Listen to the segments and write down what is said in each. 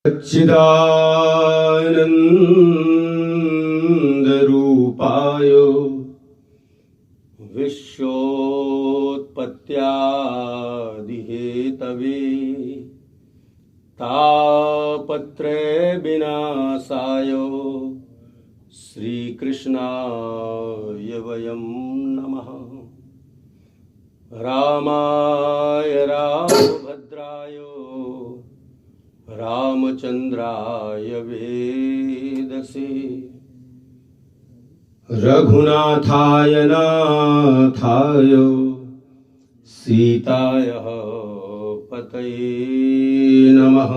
सच्चिदानन्दरूपाय विश्वोत्पत्त्यादिहेतवे तापत्रय विनाशाय श्रीकृष्णाय वयं नमः। रामाय रामभद्राय रामचंद्राय वेदसे रघुनाथाय नाथाय सीताय पतये नमः।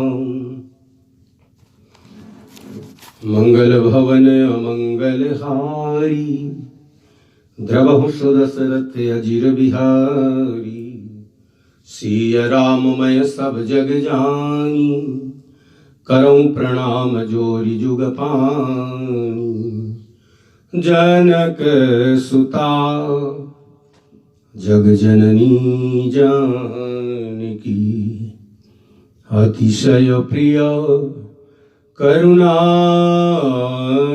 मंगल भवन अमंगलहारी द्रवहु सुदशरथ अजिर बिहारी। सिय राममय सब जग जानी करऊं प्रणाम जोरि जुग पानी। जनक सुता जग जननी जानकी अतिशय प्रिय करुणा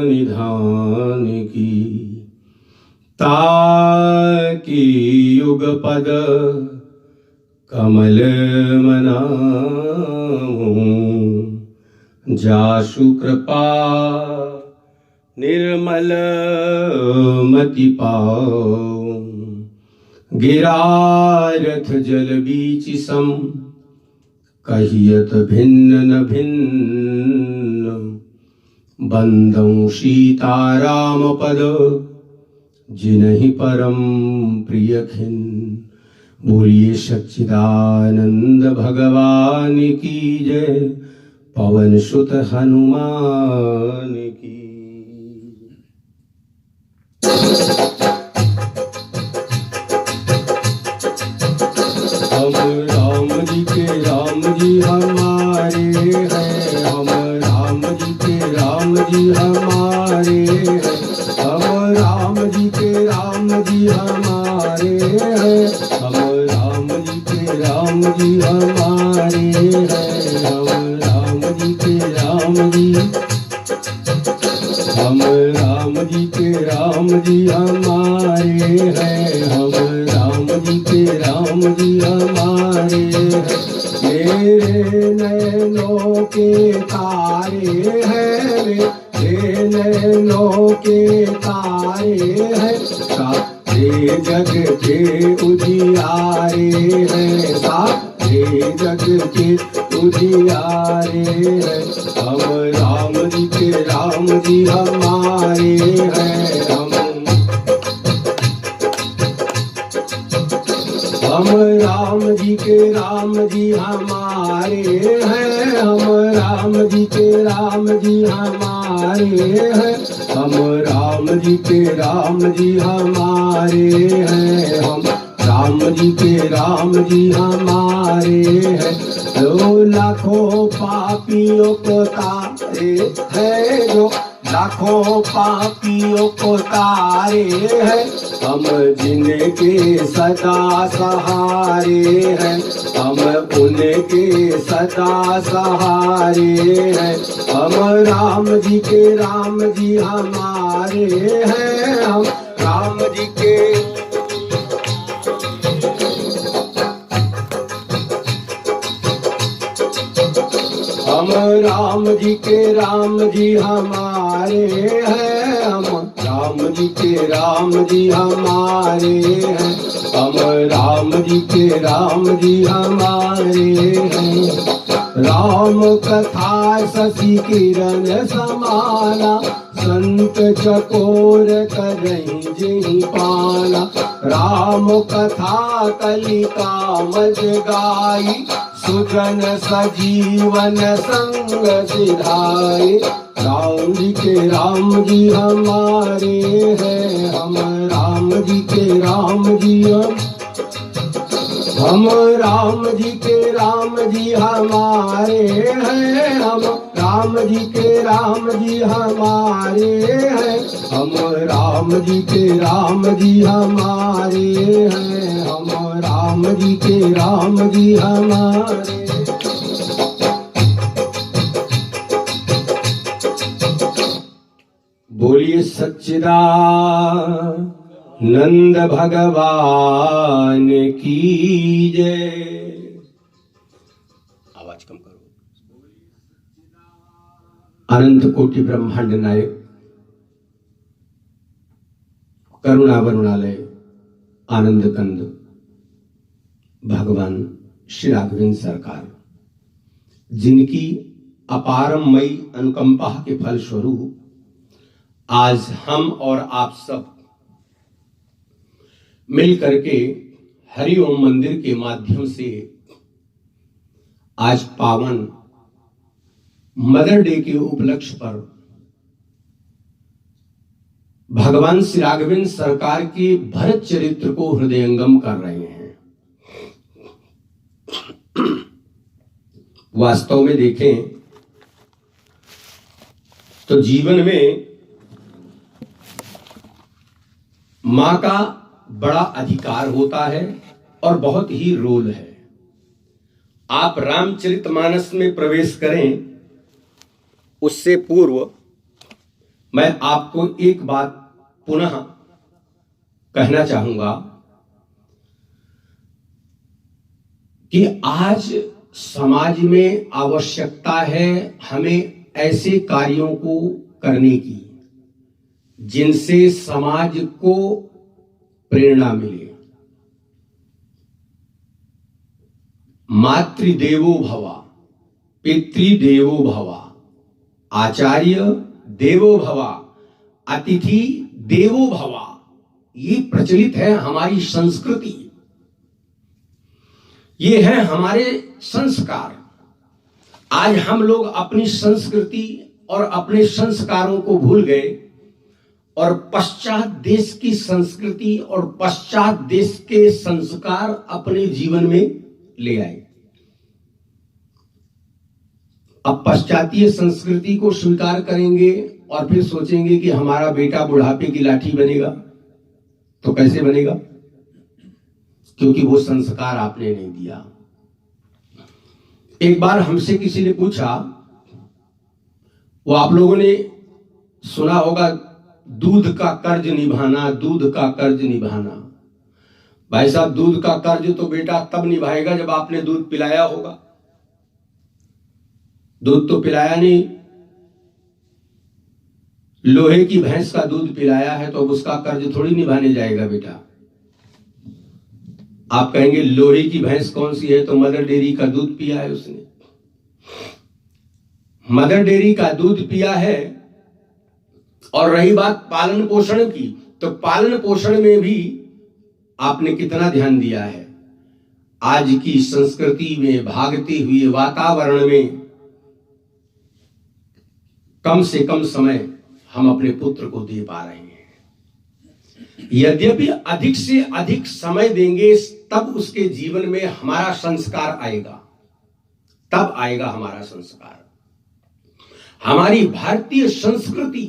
निधान की। ताकी युगपद कमल मनाऊं जासु कृपा निर्मल मति पाऊं। गिरारथ जल बीच सम कहियत भिन्न न भिन्न। बंदं सीताराम पद जिनहि परम प्रिय खिन। बोलिए सच्चिदानंद भगवान की जय। पवन सुत हनुमान की। हम राम जी के राम जी हमारे हैं। हम राम जी के राम जी हमारे हैं। हम राम जी के राम जी हमारे हैं। हम राम जी के राम जी हमारे हैं। हम राम जी के राम जी। हम राम जी के राम जी हमारे हैं। हम राम जी के राम जी हमारे हैं। मेरे नैनों के तारे हैं। मेरे नैनों के तारे हैं। सारे जग के उजियारे हैं। सारे जग के उजियारे हैं। हम राम जी के राम जी हमारे हैं। हम राम जी के राम जी हमारे हैं। हम राम जी के राम जी हमारे हैं। हम राम जी के राम जी हमारे हैं। हम राम जी के राम जी हमारे हैं। जो लाखों पापियों को तारे हैं। जो लाखों पापियों को तारे हैं। हम जिनके सदा सहारे हैं। हम उनके सदा सहारे हैं। हम राम जी के राम जी हमारे हैं। हम राम जी के हम राम जी के राम जी हमारे हैं। हम राम जी के राम जी हमारे हैं। हम राम जी के राम जी हमारे हैं। राम कथा शशि किरण समाना। संत चकोर करहीं जिहि पाना। राम कथा कलिका मज गाई। सुजन सजीवन संग सिधाए। राम जी के राम जी हमारे हैं। हम राम जी के राम जी हम राम जी के राम जी हमारे हैं। हम राम जी के राम जी हमारे हैं। हम राम जी के राम जी हमारे हैं। हम राम जी के राम जी हमारे। बोलिए सच्चिदानंद भगवान की जय। आवाज कम करो। अनंत कोटि ब्रह्मांड नायक, करुणा वरुणालय, आनंद कंद भगवान श्री राघवेंद्र सरकार, जिनकी अपारमयी अनुकंपा के फलस्वरूप आज हम और आप सब मिल करके हरिओम मंदिर के माध्यम से आज पावन मदर डे के उपलक्ष्य पर भगवान श्री राघवेंद्र सरकार के भरत चरित्र को हृदयंगम कर रहे हैं। वास्तव में देखें तो जीवन में मां का बड़ा अधिकार होता है और बहुत ही रोल है। आप रामचरितमानस में प्रवेश करें उससे पूर्व मैं आपको एक बात पुनः कहना चाहूंगा कि आज समाज में आवश्यकता है हमें ऐसे कार्यों को करने की जिनसे समाज को प्रेरणा मिले। मातृदेवो भव, पितृदेवो भव, आचार्य देवो भव, अतिथि देवो भव, ये प्रचलित है हमारी संस्कृति, ये है हमारे संस्कार। आज हम लोग अपनी संस्कृति और अपने संस्कारों को भूल गए और पश्चात देश की संस्कृति और पश्चात देश के संस्कार अपने जीवन में ले आए। अब पश्चातीय संस्कृति को स्वीकार करेंगे और फिर सोचेंगे कि हमारा बेटा बुढ़ापे की लाठी बनेगा, तो कैसे बनेगा? क्योंकि वो संस्कार आपने नहीं दिया। एक बार हमसे किसी ने पूछा, वो आप लोगों ने सुना होगा, दूध का कर्ज निभाना, दूध का कर्ज निभाना। भाई साहब, दूध का कर्ज तो बेटा तब निभाएगा जब आपने दूध पिलाया होगा। दूध तो पिलाया नहीं, लोहे की भैंस का दूध पिलाया है तो अब उसका कर्ज थोड़ी निभाने जाएगा बेटा। आप कहेंगे लोहे की भैंस कौन सी है? तो मदर डेयरी का दूध पिया है उसने, मदर डेयरी का दूध पिया है। और रही बात पालन पोषण की, तो पालन पोषण में भी आपने कितना ध्यान दिया है? आज की संस्कृति में, भागते हुए वातावरण में कम से कम समय हम अपने पुत्र को दे पा रहे हैं। यद्यपि अधिक से अधिक समय देंगे तब उसके जीवन में हमारा संस्कार आएगा, तब आएगा हमारा संस्कार, हमारी भारतीय संस्कृति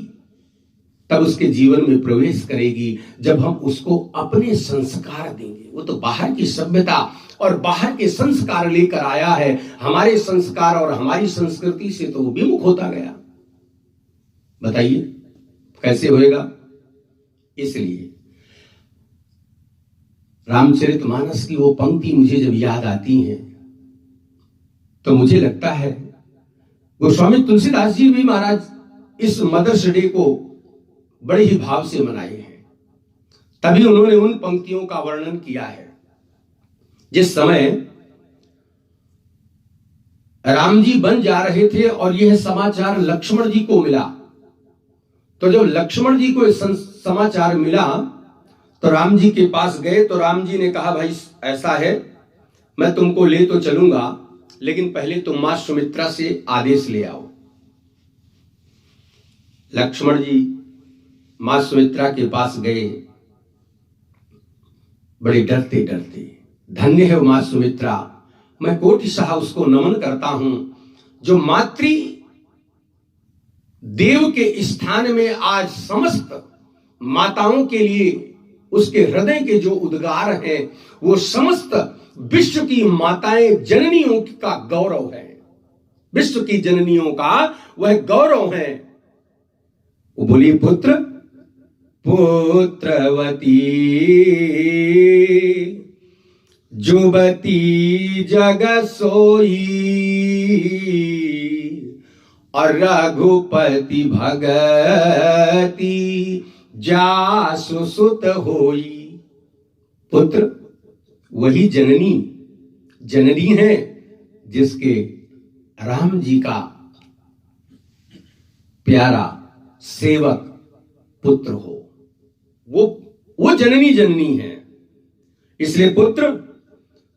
तब उसके जीवन में प्रवेश करेगी जब हम उसको अपने संस्कार देंगे। वो तो बाहर की सभ्यता और बाहर के संस्कार लेकर आया है, हमारे संस्कार और हमारी संस्कृति से तो वो विमुख होता गया। बताइए कैसे होएगा? इसलिए रामचरितमानस की वो पंक्ति मुझे जब याद आती है तो मुझे लगता है गोस्वामी तुलसीदास जी भी महाराज इस मदर्स डे को बड़े ही भाव से मनाए हैं। तभी उन्होंने उन पंक्तियों का वर्णन किया है जिस समय राम जी बन जा रहे थे और यह समाचार लक्ष्मण जी को मिला। तो जब लक्ष्मण जी को समाचार मिला तो राम जी के पास गए। तो राम जी ने कहा, भाई ऐसा है, मैं तुमको ले तो चलूंगा, लेकिन पहले तुम मां सुमित्रा से आदेश ले आओ। लक्ष्मण जी मां सुमित्रा के पास गए, बड़े डरते डरते। धन्य है मां सुमित्रा, मैं कोटिशः उसको नमन करता हूं जो मातृ देव के स्थान में आज समस्त माताओं के लिए उसके हृदय के जो उद्गार हैं वो समस्त विश्व की माताएं जननियों का गौरव है, विश्व की जननियों का वह गौरव है। वो बोली पुत्र पुत्रवती जुबती जग सोई और रघुपति भगति जासु सुत होई। पुत्र वही जननी है जिसके राम जी का प्यारा सेवक पुत्र हो। वो जननी है। इसलिए पुत्र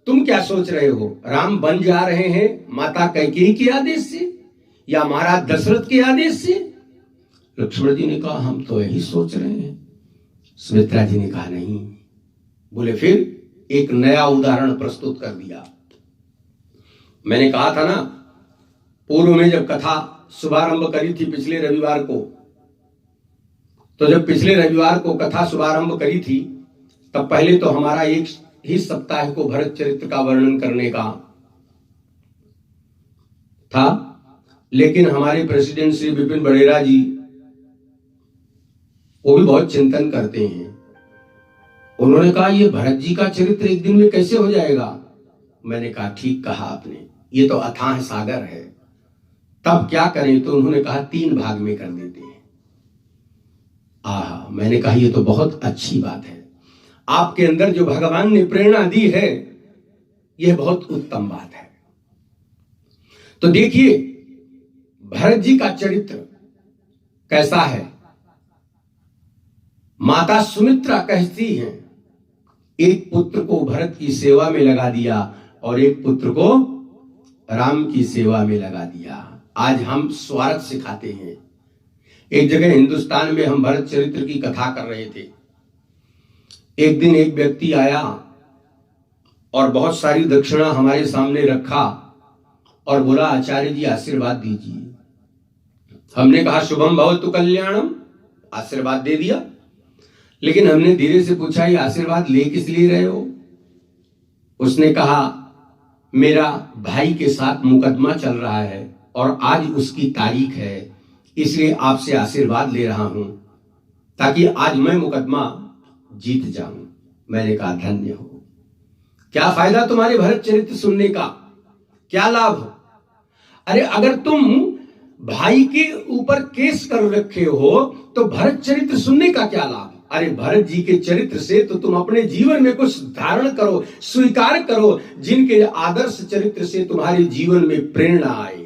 तुम क्या सोच रहे हो, राम बन जा रहे हैं माता कैकेयी के आदेश से या महाराज दशरथ के आदेश से? लक्ष्मण जी ने कहा हम तो यही सोच रहे हैं। सुमित्रा जी ने कहा नहीं। बोले फिर एक नया उदाहरण प्रस्तुत कर दिया। मैंने कहा था ना पूर्व में जब कथा शुभारंभ करी थी पिछले रविवार को, तो जब पिछले रविवार को कथा शुभारंभ करी थी तब पहले तो हमारा एक ही सप्ताह को भरत चरित्र का वर्णन करने का था, लेकिन हमारे प्रेसिडेंट श्री विपिन बड़ेरा जी वो भी बहुत चिंतन करते हैं। उन्होंने कहा ये भरत जी का चरित्र एक दिन में कैसे हो जाएगा? मैंने कहा ठीक कहा आपने, ये तो अथाह सागर है, तब क्या करें? तो उन्होंने कहा 3 भाग में कर देते हैं। मैंने कहा ये तो बहुत अच्छी बात है, आपके अंदर जो भगवान ने प्रेरणा दी है यह बहुत उत्तम बात है। तो देखिए भरत जी का चरित्र कैसा है। माता सुमित्रा कहती हैं एक पुत्र को भरत की सेवा में लगा दिया और एक पुत्र को राम की सेवा में लगा दिया। आज हम स्वार्थ सिखाते हैं। एक जगह हिंदुस्तान में हम भरत चरित्र की कथा कर रहे थे। एक दिन एक व्यक्ति आया और बहुत सारी दक्षिणा हमारे सामने रखा और बोला आचार्य जी आशीर्वाद दीजिए। हमने कहा शुभम भवतु कल्याणम, आशीर्वाद दे दिया। लेकिन हमने धीरे से पूछा ये आशीर्वाद ले किस लिए रहे हो? उसने कहा मेरा भाई के साथ मुकदमा चल रहा है और आज उसकी तारीख है, इसलिए आपसे आशीर्वाद ले रहा हूं ताकि आज मैं मुकदमा जीत जाऊं। मैंने कहा धन्य हो। क्या फायदा तुम्हारे भरत चरित्र सुनने का, क्या लाभ? अरे अगर तुम भाई के ऊपर केस कर रखे हो तो भरत चरित्र सुनने का क्या लाभ? अरे भरत जी के चरित्र से तो तुम अपने जीवन में कुछ धारण करो, स्वीकार करो, जिनके आदर्श चरित्र से तुम्हारे जीवन में प्रेरणा आए,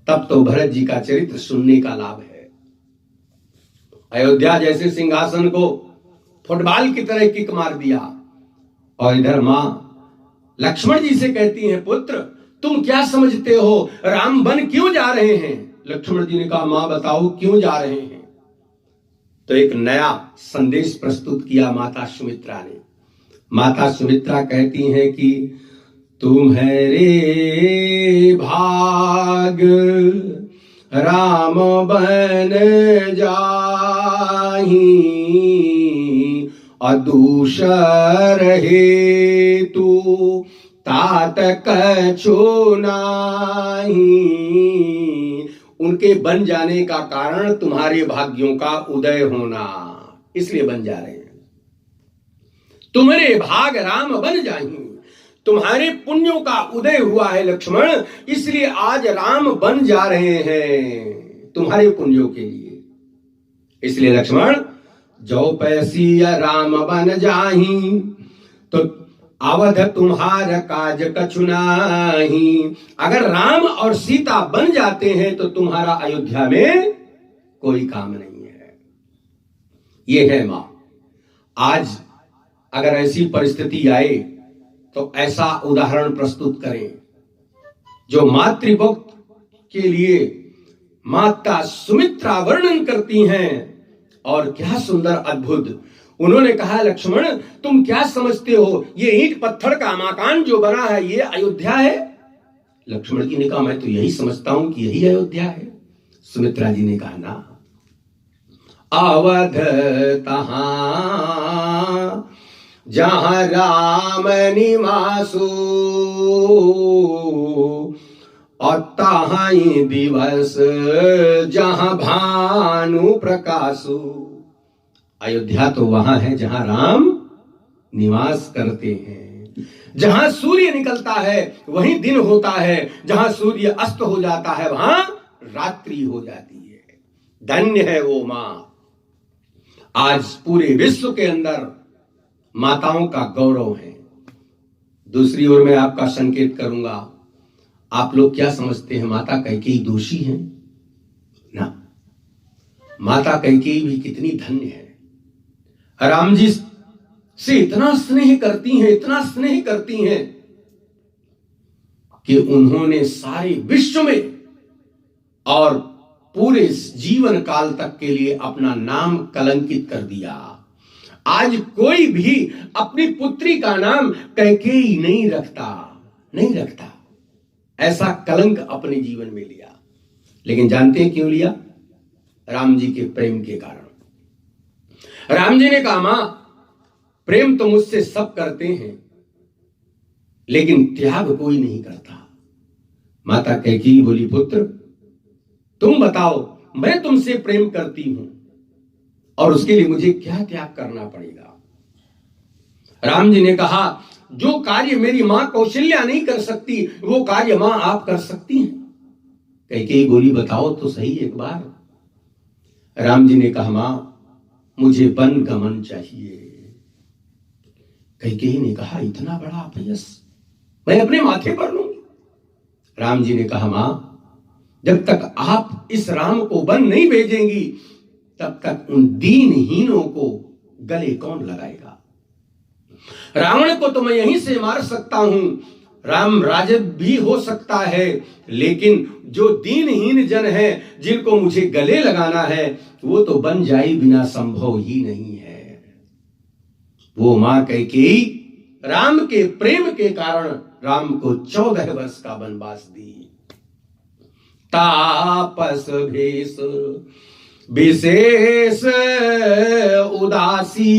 तब तो भरत जी का चरित्र सुनने का लाभ है। अयोध्या जैसे सिंहासन को फुटबॉल की तरह किक मार दिया और इधर मां लक्ष्मण जी से कहती हैं पुत्र तुम क्या समझते हो, राम बन क्यों जा रहे हैं? लक्ष्मण जी ने कहा मां बताओ क्यों जा रहे हैं? तो एक नया संदेश प्रस्तुत किया माता सुमित्रा ने। माता सुमित्रा कहती हैं कि तुम्हारे भाग राम बन जाही अदूषर हेतु तात कछु नाही। उनके बन जाने का कारण तुम्हारे भाग्यों का उदय होना, इसलिए बन जा रहे हैं। तुम्हारे भाग राम बन जाही, तुम्हारे पुण्यों का उदय हुआ है लक्ष्मण, इसलिए आज राम बन जा रहे हैं तुम्हारे पुण्यों के लिए। इसलिए लक्ष्मण जो पैसी राम बन जाही तो अवध तुम्हार काज कछु नाही। अगर राम और सीता बन जाते हैं तो तुम्हारा अयोध्या में कोई काम नहीं है। ये है मां। आज अगर ऐसी परिस्थिति आए तो ऐसा उदाहरण प्रस्तुत करें जो मातृभक्त के लिए माता सुमित्रा वर्णन करती हैं। और क्या सुंदर अद्भुत उन्होंने कहा लक्ष्मण तुम क्या समझते हो, ये ईंट पत्थर का मकान जो बना है ये अयोध्या है? लक्ष्मण जी ने कहा मैं तो यही समझता हूं कि यही अयोध्या है। सुमित्रा जी ने कहा ना, अवध तहां जहां राम निवासो और ताहाई दिवस जहां भानु प्रकाशु। अयोध्या तो वहां है जहां राम निवास करते हैं। जहां सूर्य निकलता है वहीं दिन होता है, जहां सूर्य अस्त हो जाता है वहां रात्रि हो जाती है। धन्य है वो मां। आज पूरे विश्व के अंदर माताओं का गौरव है। दूसरी ओर मैं आपका संकेत करूंगा, आप लोग क्या समझते हैं माता कैकेयी दोषी है ना? माता कैकेयी भी कितनी धन्य है। राम जी से इतना स्नेह करती हैं, इतना स्नेह करती हैं कि उन्होंने सारे विश्व में और पूरे जीवन काल तक के लिए अपना नाम कलंकित कर दिया। आज कोई भी अपनी पुत्री का नाम कैकेयी नहीं रखता। ऐसा कलंक अपने जीवन में लिया। लेकिन जानते हैं क्यों लिया? राम जी के प्रेम के कारण। राम जी ने कहा, मां प्रेम तो मुझसे सब करते हैं लेकिन त्याग कोई नहीं करता। माता कैकेयी बोली, पुत्र तुम बताओ, मैं तुमसे प्रेम करती हूं और उसके लिए मुझे क्या त्याग करना पड़ेगा? राम जी ने कहा, जो कार्य मेरी मां कौशल्या नहीं कर सकती वो कार्य मां आप कर सकती हैं। कैकेयी बोली, बताओ तो सही एक बार। राम जी ने कहा, मां मुझे वन गमन चाहिए। कैकेयी ने कहा, इतना बड़ा अपयस मैं अपने माथे पर लूंगी? राम जी ने कहा, मां जब तक आप इस राम को वन नहीं भेजेंगी तब तक उन दीनहीनों को गले कौन लगाएगा? रावण को तो मैं यहीं से मार सकता हूं, राम राजद भी हो सकता है, लेकिन जो दीनहीन जन है जिनको मुझे गले लगाना है वो तो बन जाए बिना संभव ही नहीं है। वो मां कैकेयी राम के प्रेम के कारण राम को 14 वर्ष का वनवास दी। तापस भेष विशेष उदासी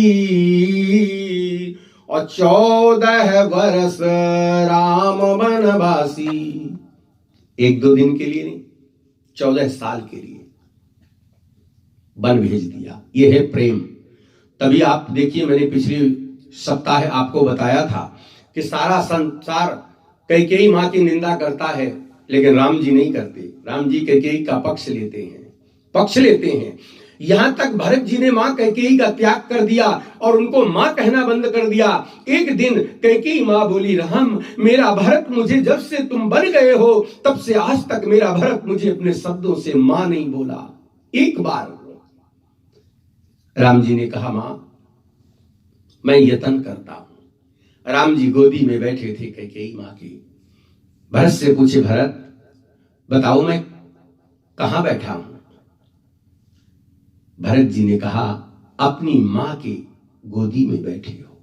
और 14 वर्ष राम वनवासी। 1-2 दिन के लिए नहीं, 14 साल के लिए वन भेज दिया। यह है प्रेम। तभी आप देखिए, मैंने पिछले सप्ताह आपको बताया था कि सारा संसार कैकेयी मां की निंदा करता है लेकिन राम जी नहीं करते। राम जी कैकेयी का पक्ष लेते हैं। यहां तक भरत जी ने मां कैकेयी का त्याग कर दिया और उनको मां कहना बंद कर दिया। एक दिन कैकेयी मां बोली, राम मेरा भरत मुझे जब से तुम बन गए हो तब से आज तक मेरा भरत मुझे अपने शब्दों से मां नहीं बोला एक बार। राम जी ने कहा, मां मैं यत्न करता हूं। राम जी गोदी में बैठे थे कैकेयी मां की। भरत से पूछे, भरत बताओ मैं कहां बैठा हूं? भरत जी ने कहा, अपनी मां की गोदी में बैठे हो।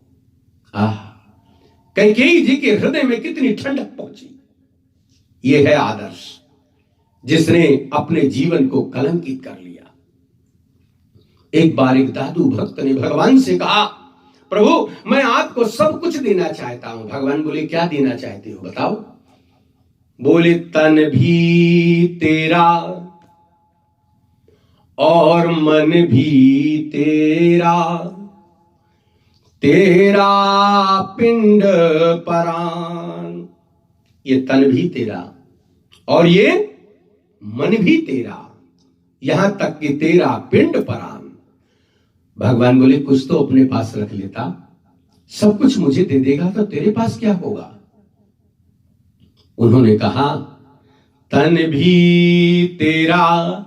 कैकेयी जी के हृदय में कितनी ठंडक पहुंची। यह है आदर्श जिसने अपने जीवन को कलंकित कर लिया। एक बार एक दादू भक्त ने भगवान से कहा, प्रभु मैं आपको सब कुछ देना चाहता हूं। भगवान बोले, क्या देना चाहते हो बताओ? बोले, तन भी तेरा और मन भी तेरा, तेरा पिंड परान। ये तन भी तेरा और ये मन भी तेरा, यहां तक कि तेरा पिंड परान। भगवान बोले, कुछ तो अपने पास रख लेता, सब कुछ मुझे दे देगा तो तेरे पास क्या होगा? उन्होंने कहा, तन भी तेरा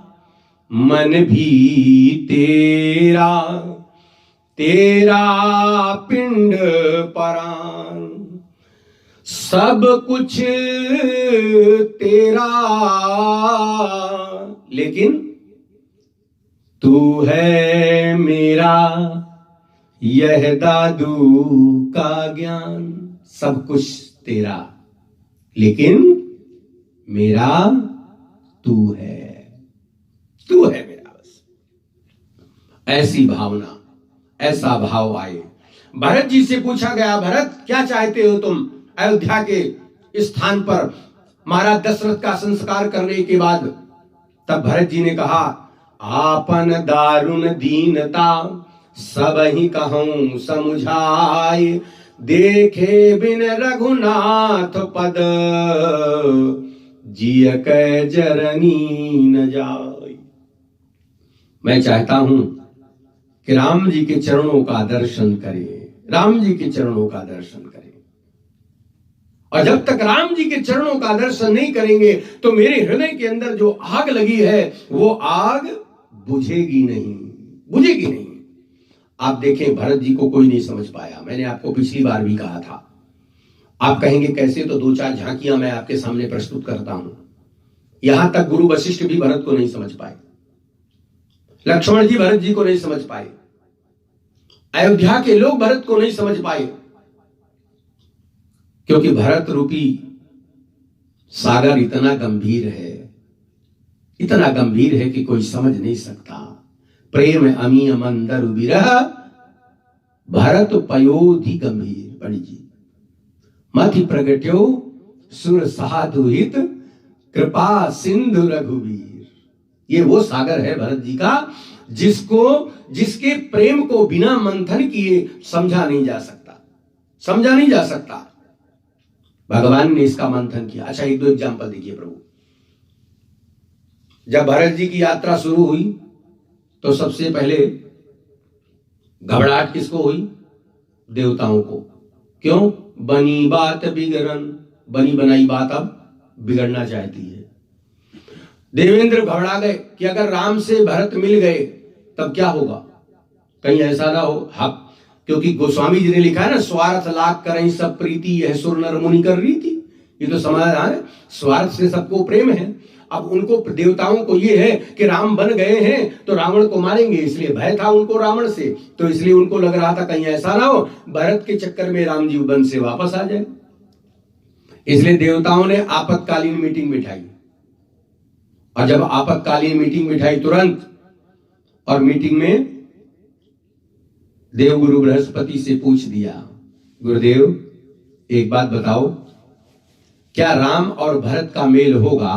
मन भी तेरा, तेरा पिंड परान, सब कुछ तेरा लेकिन तू है मेरा यह दादू का ज्ञान। सब कुछ तेरा लेकिन मेरा तू है मेरा बस। ऐसी भावना, ऐसा भाव आए। भरत जी से पूछा गया, भरत क्या चाहते हो तुम अयोध्या के स्थान पर महाराज दशरथ का संस्कार करने के बाद तब भरत जी ने कहा, आपन दारुण दीनता सब ही कहूं समुझाए, देखे बिन रघुनाथ पद जिय कै जरनी न जाए। मैं चाहता हूं कि राम जी के चरणों का दर्शन करें, राम जी के चरणों का दर्शन करें। और जब तक राम जी के चरणों का दर्शन नहीं करेंगे तो मेरे हृदय के अंदर जो आग लगी है वो आग बुझेगी नहीं, बुझेगी नहीं। आप देखें, भरत जी को कोई नहीं समझ पाया। मैंने आपको पिछली बार भी कहा था। आप कहेंगे कैसे, तो दो चार झांकियां मैं आपके सामने प्रस्तुत करता हूं। यहां तक गुरु वशिष्ठ भी भरत को नहीं समझ पाए, लक्ष्मण जी भरत जी को नहीं समझ पाए, अयोध्या के लोग भरत को नहीं समझ पाए, क्योंकि भरत रूपी सागर इतना गंभीर है, इतना गंभीर है कि कोई समझ नहीं सकता। प्रेम अमीय मंदर विरह भरत पयोधि गंभीर। पंडित जी, मति प्रगट्यो सुर साधु हित कृपा सिंधु रघुवीर। ये वो सागर है भरत जी का जिसके प्रेम को बिना मंथन किए समझा नहीं जा सकता, समझा नहीं जा सकता। भगवान ने इसका मंथन किया। अच्छा, एक दो एग्जांपल देखिए प्रभु। जब भरत जी की यात्रा शुरू हुई तो सबसे पहले घबराहट किसको हुई? देवताओं को। क्यों? बनी बात बिगड़न, बनी बनाई बात अब बिगड़ना चाहती है। देवेंद्र घबरा गए कि अगर राम से भरत मिल गए तब क्या होगा, कहीं ऐसा ना हो। हाँ, क्योंकि गोस्वामी जी ने लिखा है ना, स्वार्थ लाख करें सब प्रीति यह सुर नर मुनि कर रही थी। ये तो समाधान है, स्वार्थ से सबको प्रेम है। अब उनको, देवताओं को ये है कि राम बन गए हैं तो रावण को मारेंगे, इसलिए भय था उनको रावण से। तो इसलिए उनको लग रहा था कहीं ऐसा ना हो भरत के चक्कर में राम जी वन से वापस आ जाए। इसलिए देवताओं ने आपातकालीन मीटिंग बिठाई। और जब आपातकालीन मीटिंग बिठाई तुरंत, और मीटिंग में देवगुरु बृहस्पति से पूछ दिया, गुरुदेव एक बात बताओ, क्या राम और भरत का मेल होगा?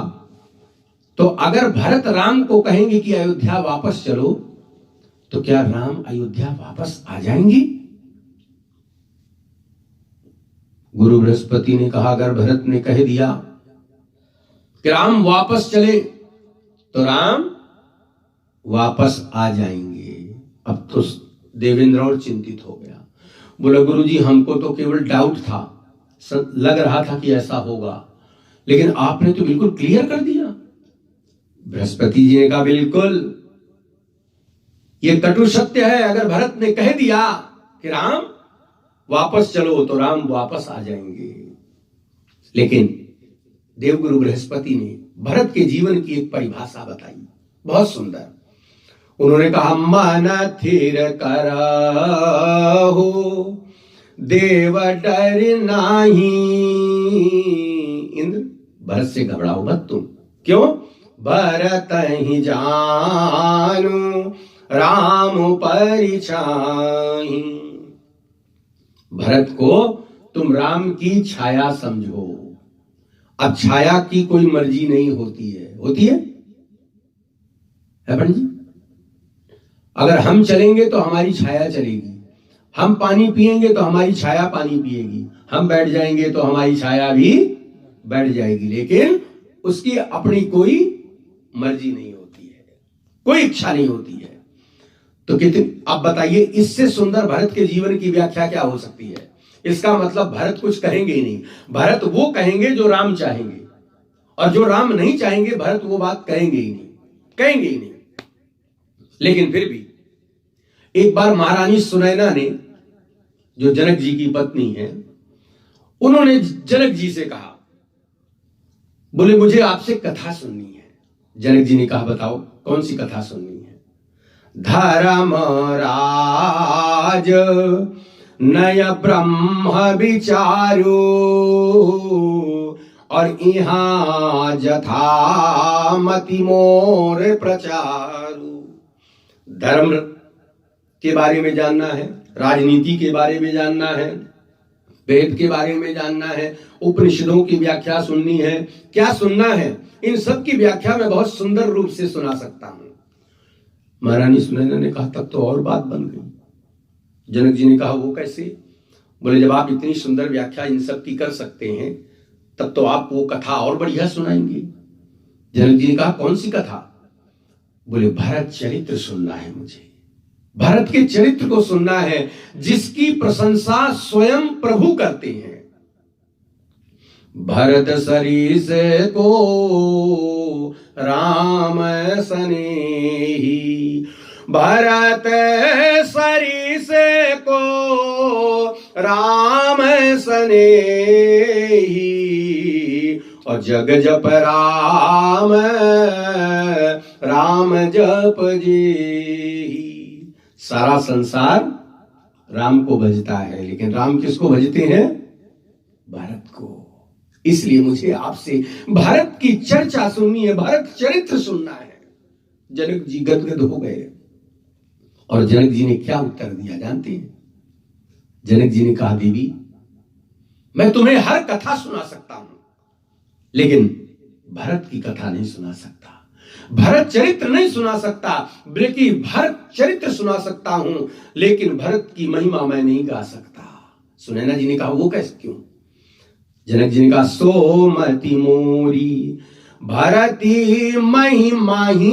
तो अगर भरत राम को कहेंगे कि अयोध्या वापस चलो तो क्या राम अयोध्या वापस आ जाएंगे? गुरु बृहस्पति ने कहा, अगर भरत ने कह दिया कि राम वापस चले तो राम वापस आ जाएंगे। अब तो देवेंद्र और चिंतित हो गया। बोला, गुरुजी हमको तो केवल डाउट था, लग रहा था कि ऐसा होगा, लेकिन आपने तो बिल्कुल क्लियर कर दिया। बृहस्पति जी ने कहा, बिल्कुल ये कटु सत्य है। अगर भरत ने कह दिया कि राम वापस चलो तो राम वापस आ जाएंगे। लेकिन देवगुरु बृहस्पति ने भरत के जीवन की एक परिभाषा बताई, बहुत सुंदर। उन्होंने कहा, मन थिर करहु देव डर नाही। इंद्र, भरत से घबराओ मत तुम। क्यों? भरत ही जानु राम परिछाई। भरत को तुम राम की छाया समझो। अब छाया की कोई मर्जी नहीं होती है, होती है पंडित जी? अगर हम चलेंगे तो हमारी छाया चलेगी, हम पानी पिएंगे तो हमारी छाया पानी पिएगी, हम बैठ जाएंगे तो हमारी छाया भी बैठ जाएगी। लेकिन उसकी अपनी कोई मर्जी नहीं होती है, कोई इच्छा नहीं होती है। तो कितनी, अब बताइए, इससे सुंदर भरत के जीवन की व्याख्या क्या हो सकती है? इसका मतलब भरत कुछ कहेंगे ही नहीं। भरत वो कहेंगे जो राम चाहेंगे, और जो राम नहीं चाहेंगे भरत वो बात कहेंगे ही नहीं, कहेंगे ही नहीं। लेकिन फिर भी एक बार महारानी सुनैना ने, जो जनक जी की पत्नी है, उन्होंने जनक जी से कहा, बोले मुझे आपसे कथा सुननी है। जनक जी ने कहा, बताओ कौन सी कथा सुननी है? धर्मराज नय ब्रह्म विचारो और इहां जथा मति मोर प्रचारु। धर्म के बारे में जानना है, राजनीति के बारे में जानना है, वेद के बारे में जानना है, उपनिषदों की व्याख्या सुननी है, क्या सुनना है, इन सब की व्याख्या मैं बहुत सुंदर रूप से सुना सकता हूं। महारानी सुनैना ने कहा तब तो और बात बन गई। जनक जी ने कहा वो कैसे? बोले जब आप इतनी सुंदर व्याख्या इन सब की कर सकते हैं तब तो आप वो कथा और बढ़िया सुनाएंगे। जनक जी ने कहा कौन सी कथा? बोले भरत चरित्र सुनना है मुझे, भारत के चरित्र को सुनना है जिसकी प्रशंसा स्वयं प्रभु करते हैं। भरत सरीस को राम सनेही, भरत सरीस को राम सनेही, और जग जप राम राम जप जी। सारा संसार राम को भजता है, लेकिन राम किसको भजते हैं? भारत को। इसलिए मुझे आपसे भारत की चर्चा सुननी है, भारत चरित्र सुनना है। जनक जी गदगद हो गए। और जनक जी ने क्या उत्तर दिया जानते हैं? जनक जी ने कहा देवी मैं तुम्हें हर कथा सुना सकता हूं, लेकिन भरत की कथा नहीं सुना सकता, भरत चरित्र नहीं सुना सकता, बल्कि भरत चरित्र सुना सकता हूं, लेकिन भरत की महिमा मैं नहीं गा सकता। सुनैना जी ने कहा वो कैसे, क्यों? जनक जी ने कहा सोमति मोरी भरती महिमा ही,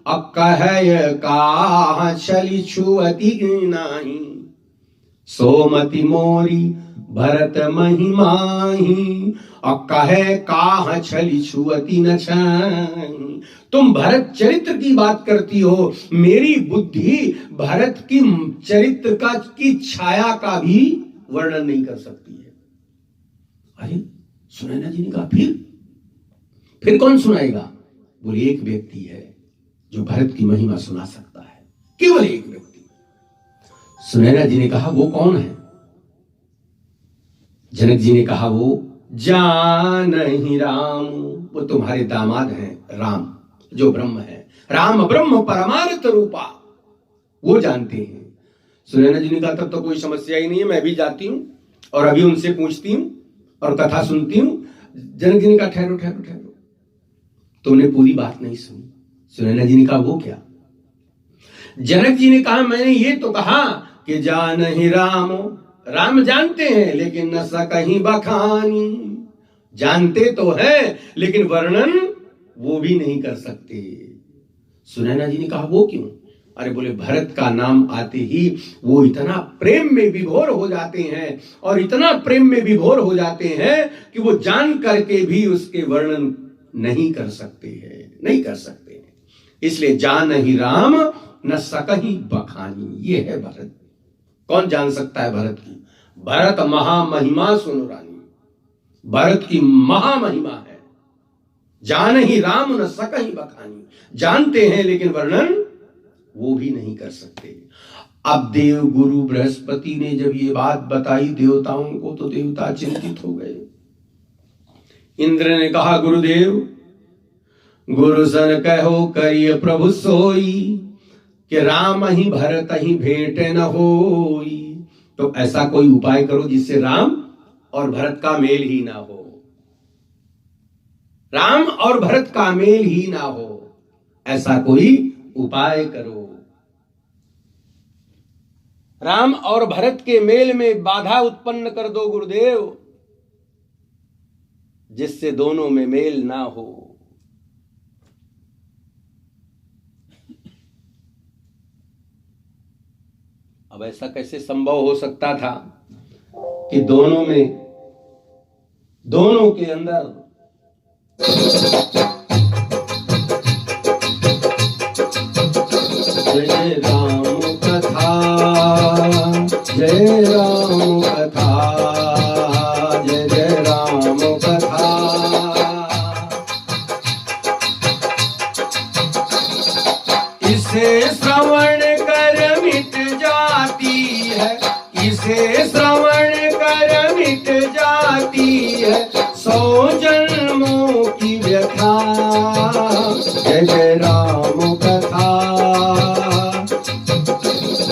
अकहय का छली छुअति नाही। सोमति मोरी भरत महिमा ही, और कहे काह छली छुअति न छाई। तुम भरत चरित्र की बात करती हो, मेरी बुद्धि भरत की चरित्र का की छाया का भी वर्णन नहीं कर सकती है। अरे सुनैना जी ने कहा फिर कौन सुनाएगा? बोले एक व्यक्ति है जो भरत की महिमा सुना सकता है, केवल एक व्यक्ति। सुनैना जी ने कहा वो कौन है? जनक जी ने कहा वो जानहि राम, वो तुम्हारे दामाद हैं राम, जो ब्रह्म है, राम ब्रह्म परमार्थ रूपा, वो जानते हैं। सुनैना जी ने कहा तब तो कोई समस्या ही नहीं है, मैं भी जाती हूं और अभी उनसे पूछती हूं और कथा सुनती हूं। जनक जी ने कहा ठहरो ठहरो ठहरो, तुमने पूरी बात नहीं सुनी। सुनैना जी ने कहा वो क्या? जनक जी ने कहा मैंने ये तो कहा कि जानहि राम, राम जानते हैं लेकिन न सकहि बखानी, जानते तो है लेकिन वर्णन वो भी नहीं कर सकते। सुनैना जी ने कहा वो क्यों? अरे बोले भरत का नाम आते ही वो इतना प्रेम में विभोर हो जाते हैं, और इतना प्रेम में विभोर हो जाते हैं कि वो जान करके भी उसके वर्णन नहीं कर सकते हैं, नहीं कर सकते हैं। इसलिए जानहि राम न सकहि बखानी, ये है भरत। कौन जान सकता है भरत की? भरत महामहिमा सुनो रानी, भरत की महामहिमा है। जानहि राम न सकहि बखानी, जानते हैं लेकिन वर्णन वो भी नहीं कर सकते। अब देव गुरु बृहस्पति ने जब ये बात बताई देवताओं को, तो देवता चिंतित हो गए। इंद्र ने कहा गुरुदेव, गुरु सन कहो करिय प्रभु सोई, कि राम ही भरत ही भेंट न होई। तो ऐसा कोई उपाय करो जिससे राम और भरत का मेल ही ना हो, राम और भरत का मेल ही ना हो, ऐसा कोई उपाय करो। राम और भरत के मेल में बाधा उत्पन्न कर दो गुरुदेव, जिससे दोनों में मेल ना हो। अब ऐसा कैसे संभव हो सकता था कि दोनों के अंदर जय राम कथा, जय राम कथा, जय जय राम कथा। इसे श्रवण कर मिट जाती है, इसे श्रवण कर मिट जाती है 100 जन्मों की व्यथा। जय जय राम कथा,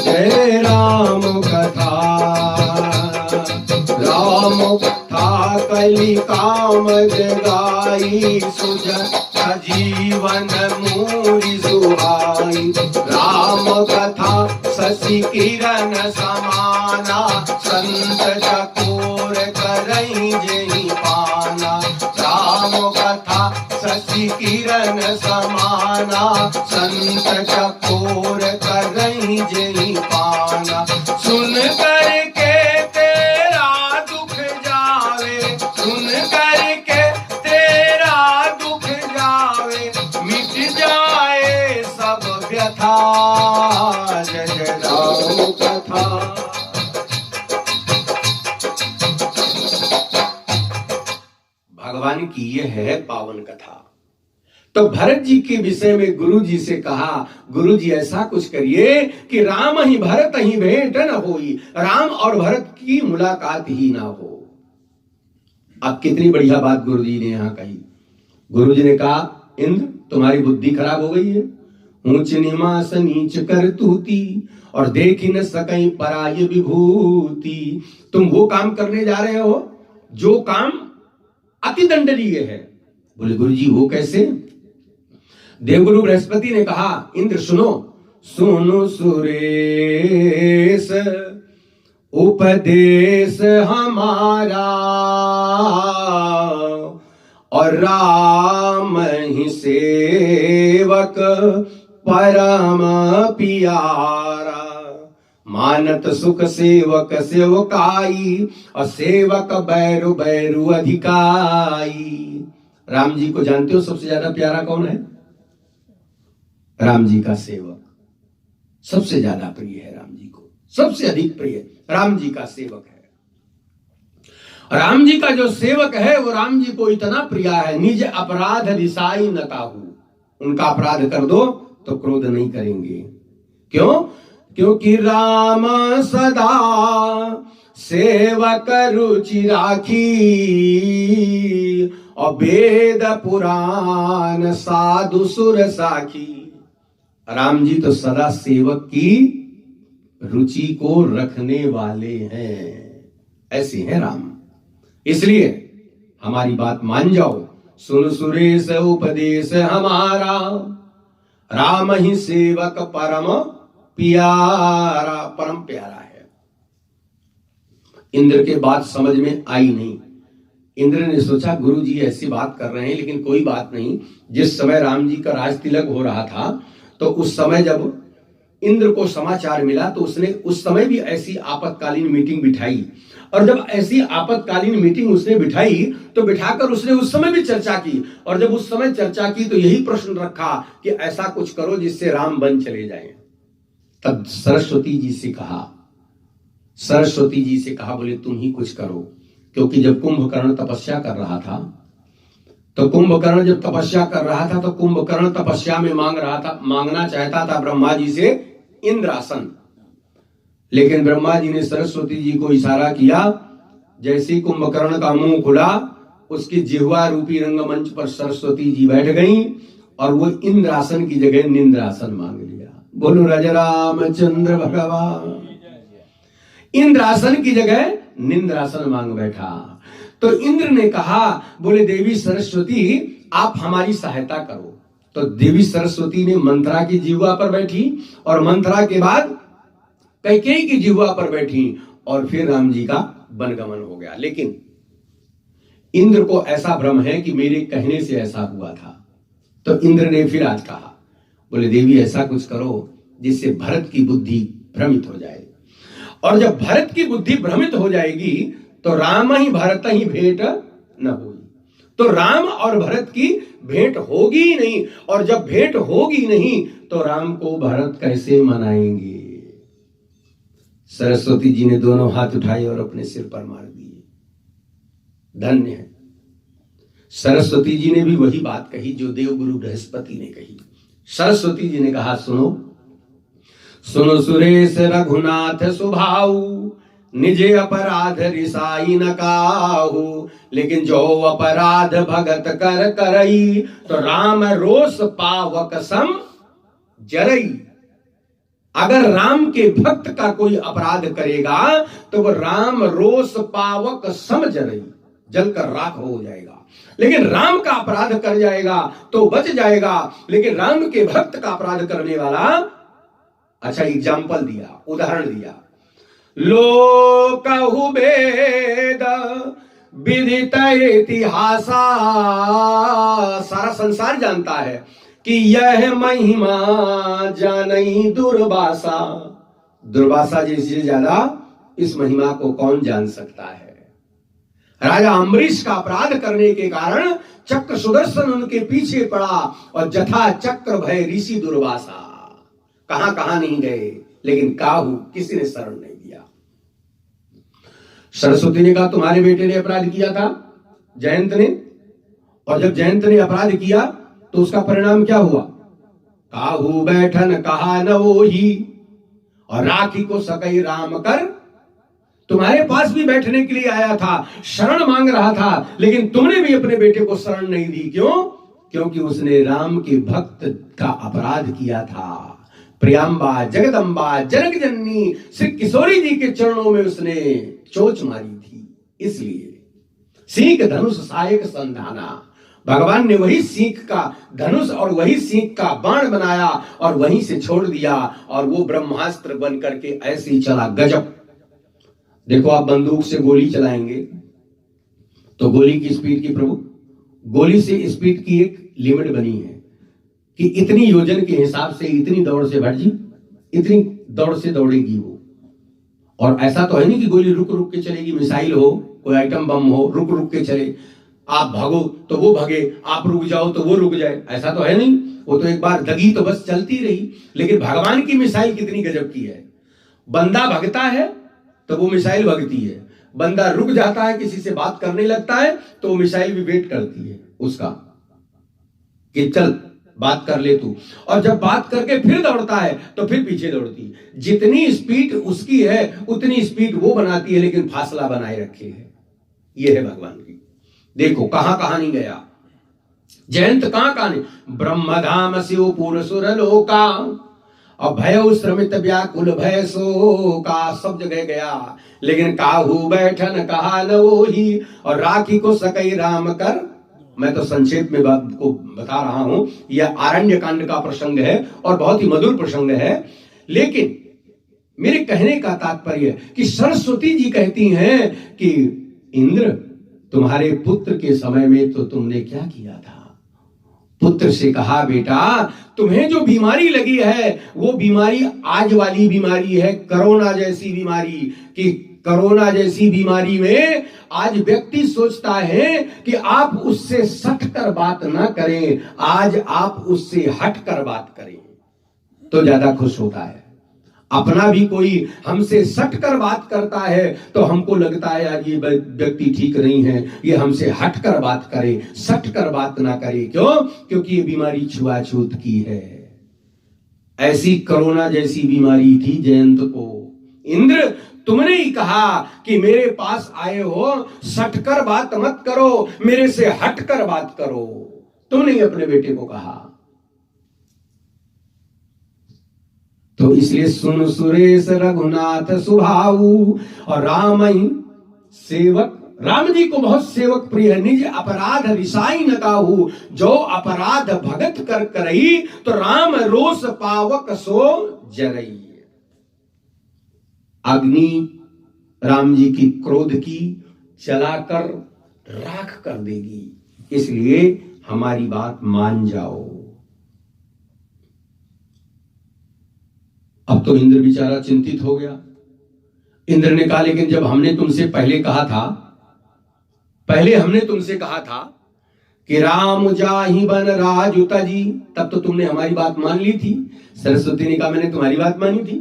जय राम कथा। कली काम जगाई सुज जीवन मूरी सुहाई राम कथा शशि किरण समाना संत चकोर करई जेहि पाना राम कथा शशि किरण समाना संत चकोर करई जेहि पाना सुन करके तेरा दुख जावे सुन करके तेरा दुख जावे मिट जाए सब व्यथा जय जय राम कथा। भगवान की यह है पावन कथा। तो भरत जी के विषय में गुरु जी से कहा, गुरु जी ऐसा कुछ करिए कि राम ही भरत ही भेंट न होई, राम और भरत की मुलाकात ही ना हो। अब कितनी बढ़िया बात गुरु जी ने यहां कही। गुरु जी ने कहा, इंद्र तुम्हारी बुद्धि खराब हो गई है, ऊंच निमास नीच कर तूती और देख न सकई पराय विभूति। तुम वो काम करने जा रहे हो जो काम अति दंडनीय है। बोले गुरु जी वो कैसे? देवगुरु बृहस्पति ने कहा, इंद्र सुनो, सुनो सुरेश उपदेश हमारा और राम ही सेवक परम प्यारा मानत सुख सेवक सेवकाई और सेवक बैरु बैरु अधिकाई। राम जी को जानते हो सबसे ज्यादा प्यारा कौन है? राम जी का सेवक सबसे ज्यादा प्रिय है। राम जी को सबसे अधिक प्रिय राम जी का सेवक है। राम जी का जो सेवक है वो राम जी को इतना प्रिय है, निज अपराध रिसाई न काहू। उनका अपराध कर दो तो क्रोध नहीं करेंगे। क्यों? क्योंकि राम सदा सेवक रुचि राखी और वेद पुराण साधु सुर साखी। राम जी तो सदा सेवक की रुचि को रखने वाले हैं, ऐसे हैं राम। इसलिए हमारी बात मान जाओ, सुन सुरेश उपदेश हमारा, राम ही सेवक परम प्यारा, परम प्यारा है। इंद्र के बात समझ में आई नहीं। इंद्र ने सोचा गुरु जी ऐसी बात कर रहे हैं, लेकिन कोई बात नहीं। जिस समय राम जी का राज तिलक हो रहा था तो उस समय जब इंद्र को समाचार मिला तो उसने उस समय भी ऐसी आपातकालीन मीटिंग बिठाई। और जब ऐसी आपातकालीन मीटिंग उसने बिठाई तो बिठाकर उसने उस समय भी चर्चा की। और जब उस समय चर्चा की तो यही प्रश्न रखा कि ऐसा कुछ करो जिससे राम बन चले जाएं। तब सरस्वती जी से कहा, बोले तुम ही कुछ करो। क्योंकि जब कुंभकर्ण तपस्या कर रहा था तो कुंभकर्ण तपस्या में मांगना चाहता था ब्रह्मा जी से इंद्रासन। लेकिन ब्रह्मा जी ने सरस्वती जी को इशारा किया। जैसे कुंभकर्ण का मुंह खुला, उसकी जिह्वा रूपी रंगमंच पर सरस्वती जी बैठ गईं और वो इंद्रासन की जगह निंद्रासन मांग लिया। बोलो राजा रामचंद्र भगवान। इंद्रासन की जगह निंद्रासन मांग बैठा। तो इंद्र ने कहा, बोले देवी सरस्वती आप हमारी सहायता करो। तो देवी सरस्वती ने मंथरा की जिह्वा पर बैठी और मंथरा के बाद कैकेयी की जिह्वा पर बैठी और फिर राम जी का वनगमन हो गया। लेकिन इंद्र को ऐसा भ्रम है कि मेरे कहने से ऐसा हुआ था। तो इंद्र ने फिर आज कहा, बोले देवी ऐसा कुछ करो जिससे भरत की बुद्धि भ्रमित हो जाए। और जब भरत की बुद्धि भ्रमित हो जाएगी तो राम ही भरत ही भेंट न होगी। तो राम और भरत की भेंट होगी ही नहीं। और जब भेंट होगी नहीं तो राम को भरत कैसे मनाएंगे? सरस्वती जी ने दोनों हाथ उठाए और अपने सिर पर मार दिए। धन्य है। सरस्वती जी ने भी वही बात कही जो देवगुरु बृहस्पति ने कही। सरस्वती जी ने कहा, सुनो सुरेश रघुनाथ सुभाऊ, निजे अपराध रिसाई न काहू। लेकिन जो अपराध भगत कर करई, तो राम रोष पावक सम जरई। अगर राम के भक्त का कोई अपराध करेगा तो वो राम रोष पावक सम जरई, जलकर राख हो जाएगा। लेकिन राम का अपराध कर जाएगा तो बच जाएगा, लेकिन राम के भक्त का अपराध करने वाला, अच्छा एग्जाम्पल दिया, उदाहरण दिया, लोकहु वेद विदित इतिहासा, सारा संसार जानता है कि यह महिमा जानई दुर्वासा, दुर्वासा जैसे ज्यादा इस महिमा को कौन जान सकता है। राजा अम्बरीश का अपराध करने के कारण चक्र सुदर्शन उनके पीछे पड़ा और जथा चक्र भय ऋषि दुर्वासा, कहां कहां नहीं गए, लेकिन काहू किसी ने शरण नहीं दिया। सरस्वती ने कहा तुम्हारे बेटे ने अपराध किया था, जयंत ने, और जब जयंत ने अपराध किया तो उसका परिणाम क्या हुआ, काहू बैठन कहा न वही और राखी को सकई राम कर, तुम्हारे पास भी बैठने के लिए आया था, शरण मांग रहा था, लेकिन तुमने भी अपने बेटे को शरण नहीं दी। क्यों? क्योंकि उसने राम के भक्त का अपराध किया था। प्रियंबा जगदम्बा जनक जननी श्री किशोरी जी के चरणों में उसने चोच मारी थी, इसलिए सीख धनुष सहायक संधाना, भगवान ने वही सीख का धनुष और वही सीख का बाण बनाया और वहीं से छोड़ दिया, और वो ब्रह्मास्त्र बन करके ऐसे ही चला। गजब। देखो आप बंदूक से गोली चलाएंगे तो गोली की स्पीड की, प्रभु गोली से स्पीड की एक लिमिट बनी है कि इतनी योजन के हिसाब से इतनी दौड़ से भटजी, इतनी दौड़ से दौड़ेगी वो। और ऐसा तो है नहीं कि गोली रुक रुक के चलेगी, मिसाइल हो, कोई आइटम बम हो, रुक रुक के चले, आप भागो तो वो भागे, आप रुक जाओ तो वो रुक जाए, ऐसा तो है नहीं। वो तो एक बार दगी तो बस चलती रही। लेकिन भगवान की मिसाइल कितनी गजब की है, बंदा भगता है तो वो मिसाइल भगती है, बंदा रुक जाता है किसी से बात करने लगता है तो वो मिसाइल भी वेट करती है उसका कि चल बात कर ले तू, और जब बात करके फिर दौड़ता है तो फिर पीछे दौड़ती है। जितनी स्पीड उसकी है उतनी स्पीड वो बनाती है, लेकिन फासला बनाए रखे है। ये है भगवान की। देखो कहां कहां नहीं गया जयंत, कहां कहां नहीं, ब्रह्मधाम शिव पुर सुर लोका और भय श्रमित व्याकुल भय शोका, सब जगह गया, लेकिन काहू बैठन कहा न वही और राखी को सकई राम कर। मैं तो संक्षेप में बात को बता रहा हूं, यह आरण्य कांड का प्रसंग है और बहुत ही मधुर प्रसंग है। लेकिन मेरे कहने का तात्पर्य कि सरस्वती जी कहती हैं कि इंद्र तुम्हारे पुत्र के समय में तो तुमने क्या किया था। पुत्र से कहा बेटा तुम्हें जो बीमारी लगी है वो बीमारी आज वाली बीमारी है, कोरोना जैसी बीमारी, कि कोरोना जैसी बीमारी में आज व्यक्ति सोचता है कि आप उससे सट कर बात ना करें, आज आप उससे हट कर बात करें तो ज्यादा खुश होता है। अपना भी कोई हमसे सट कर बात करता है तो हमको लगता है यार ये व्यक्ति ठीक नहीं है, ये हमसे हट कर बात करे, सट कर बात ना करे। क्यों? क्योंकि ये बीमारी छुआछूत की है। ऐसी कोरोना जैसी बीमारी थी जयंत को। इंद्र तुमने ही कहा कि मेरे पास आए हो, सट कर बात मत करो, मेरे से हट कर बात करो, तुमने ही अपने बेटे को कहा। तो इसलिए सुन सुरेश रघुनाथ सुभाऊ और राम ही सेवक, राम जी को बहुत सेवक प्रिय, निज अपराध रिसाई न काहू, जो अपराध भगत कर करई तो राम रोष पावक सो जरई। अग्नि राम जी की क्रोध की जलाकर राख कर देगी, इसलिए हमारी बात मान जाओ। अब तो इंद्र बेचारा चिंतित हो गया। इंद्र ने कहा लेकिन जब हमने तुमसे पहले कहा था, पहले हमने तुमसे कहा था कि राम जाहि बन राजु तजी, तब तो तुमने हमारी बात मान ली थी। सरस्वती ने कहा मैंने तुम्हारी बात मानी थी।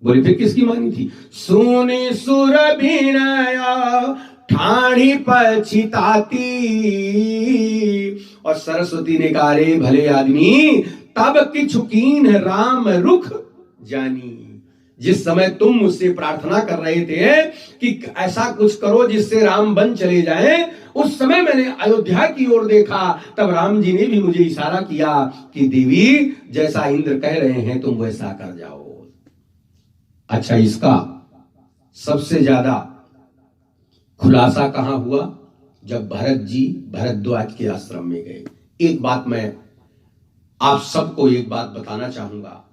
बोले फिर किसकी मानी थी? सुनी सुर बिनया ठाणी पछिताती। और सरस्वती ने कहा रे भले आदमी, तब किछु कीन राम रुख जानी। जिस समय तुम मुझसे प्रार्थना कर रहे थे कि ऐसा कुछ करो जिससे राम बन चले जाएं, उस समय मैंने अयोध्या की ओर देखा, तब राम जी ने भी मुझे इशारा किया कि देवी जैसा इंद्र कह रहे हैं तुम वैसा कर जाओ। अच्छा, इसका सबसे ज्यादा खुलासा कहां हुआ? जब भरत जी भरद्वाज के आश्रम में गए। एक बात मैं आप सबको एक बात बताना चाहूंगा,